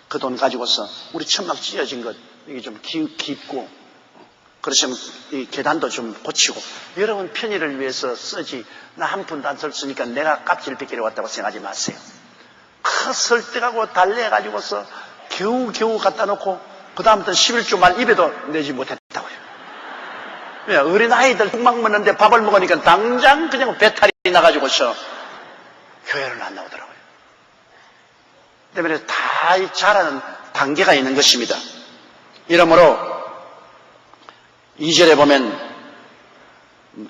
그 돈 가지고서 우리 천막 찢어진 것 이게 좀 깊고 그러시면 이 계단도 좀 고치고 여러분 편의를 위해서 쓰지 나 한 푼도 안 썼으니까 내가 깍지를 뺏기러 왔다고 생각하지 마세요. 그 설득하고 달래가지고서 겨우 갖다 놓고 그 다음부터 11주 말 입에도 내지 못했다고요. 왜? 어린아이들 뚝막 먹는데 밥을 먹으니까 당장 그냥 배탈이 나가지고서 교회를 안 나오더라고요. 때문에 다 자라는 단계가 있는 것입니다. 이러므로 2절에 보면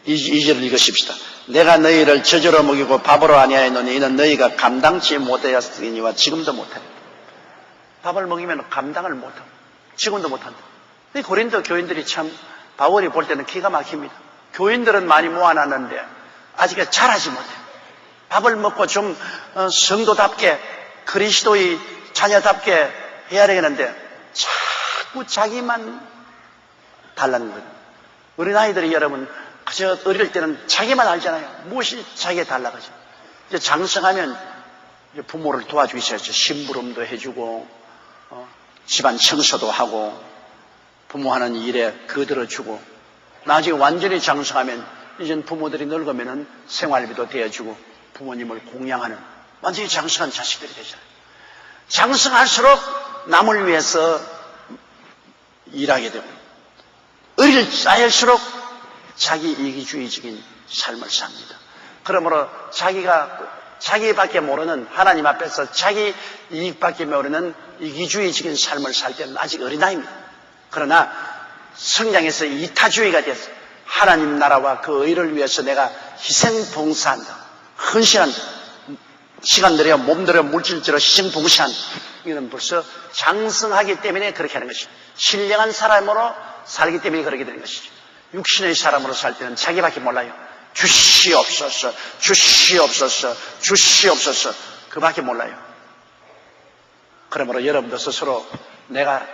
2절을 읽으십시다. 내가 너희를 저주로 먹이고 밥으로 아니하였노니 이는 너희가 감당치 못하였으니와 지금도 못해. 밥을 먹이면 감당을 못하고 지금도 못한다. 이 고린도 교인들이 참 바울이 볼 때는 기가 막힙니다. 교인들은 많이 모아놨는데 아직 잘하지 못해요. 밥을 먹고 좀 성도답게 그리스도의 자녀답게 해야 되겠는데 자꾸 자기만 달라는 거예요. 어린아이들이 여러분 그저 어릴 때는 자기만 알잖아요. 무엇이 자기가 달라가죠. 이제 장성하면 이제 부모를 도와주기 시작했죠. 심부름도 해주고 집안 청소도 하고 부모하는 일에 거들어주고 나중에 완전히 장성하면 이젠 부모들이 늙으면은 생활비도 대어주고 부모님을 공양하는 완전히 장성한 자식들이 되잖아요. 장성할수록 남을 위해서 일하게 되고 의리를 쌓일수록 자기 이기주의적인 삶을 삽니다. 그러므로 자기밖에 모르는 하나님 앞에서 자기 이익밖에 모르는 이기주의적인 삶을 살 때는 아직 어린아이입니다. 그러나 성장해서 이타주의가 돼서 하나님 나라와 그 의를 위해서 내가 희생봉사한다. 헌신한다. 시간 들여 몸 들여 물질 들여 희생봉사한다. 이건 벌써 장성하기 때문에 그렇게 하는 것이죠. 신령한 사람으로 살기 때문에 그렇게 되는 것이죠. 육신의 사람으로 살 때는 자기밖에 몰라요. 주시옵소서, 주시옵소서, 주시옵소서 그밖에 몰라요. 그러므로 여러분도 스스로 내가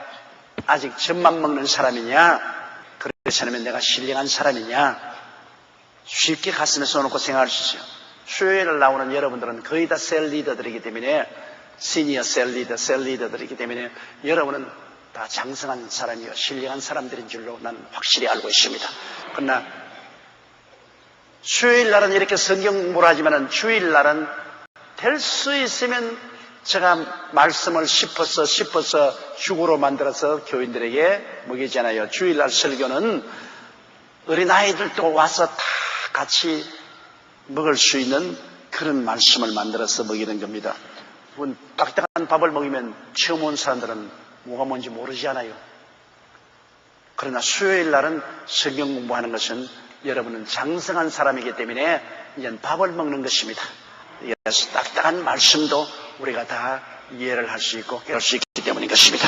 아직 젖만 먹는 사람이냐, 그렇지 않으면 내가 신령한 사람이냐, 쉽게 가슴에 써놓고 생각할 수 있어요. 수요일을 나오는 여러분들은 거의 다 셀 리더들이기 때문에, 시니어 셀 리더들이기 때문에 여러분은 다 장성한 사람이요 신령한 사람들인 줄로 난 확실히 알고 있습니다. 그러나 수요일날은 이렇게 성경 공부를 하지만은 주일날은 될 수 있으면 제가 말씀을 씹어서 죽으로 만들어서 교인들에게 먹이잖아요. 주일날 설교는 어린아이들도 와서 다 같이 먹을 수 있는 그런 말씀을 만들어서 먹이는 겁니다. 딱딱한 밥을 먹이면 처음 온 사람들은 뭐가 뭔지 모르지 않아요. 그러나 수요일 날은 성경 공부하는 것은 여러분은 장성한 사람이기 때문에 이제 밥을 먹는 것입니다. 그래서 딱딱한 말씀도 우리가 다 이해를 할 수 있고 깨달을 수 있기 때문인 것입니다.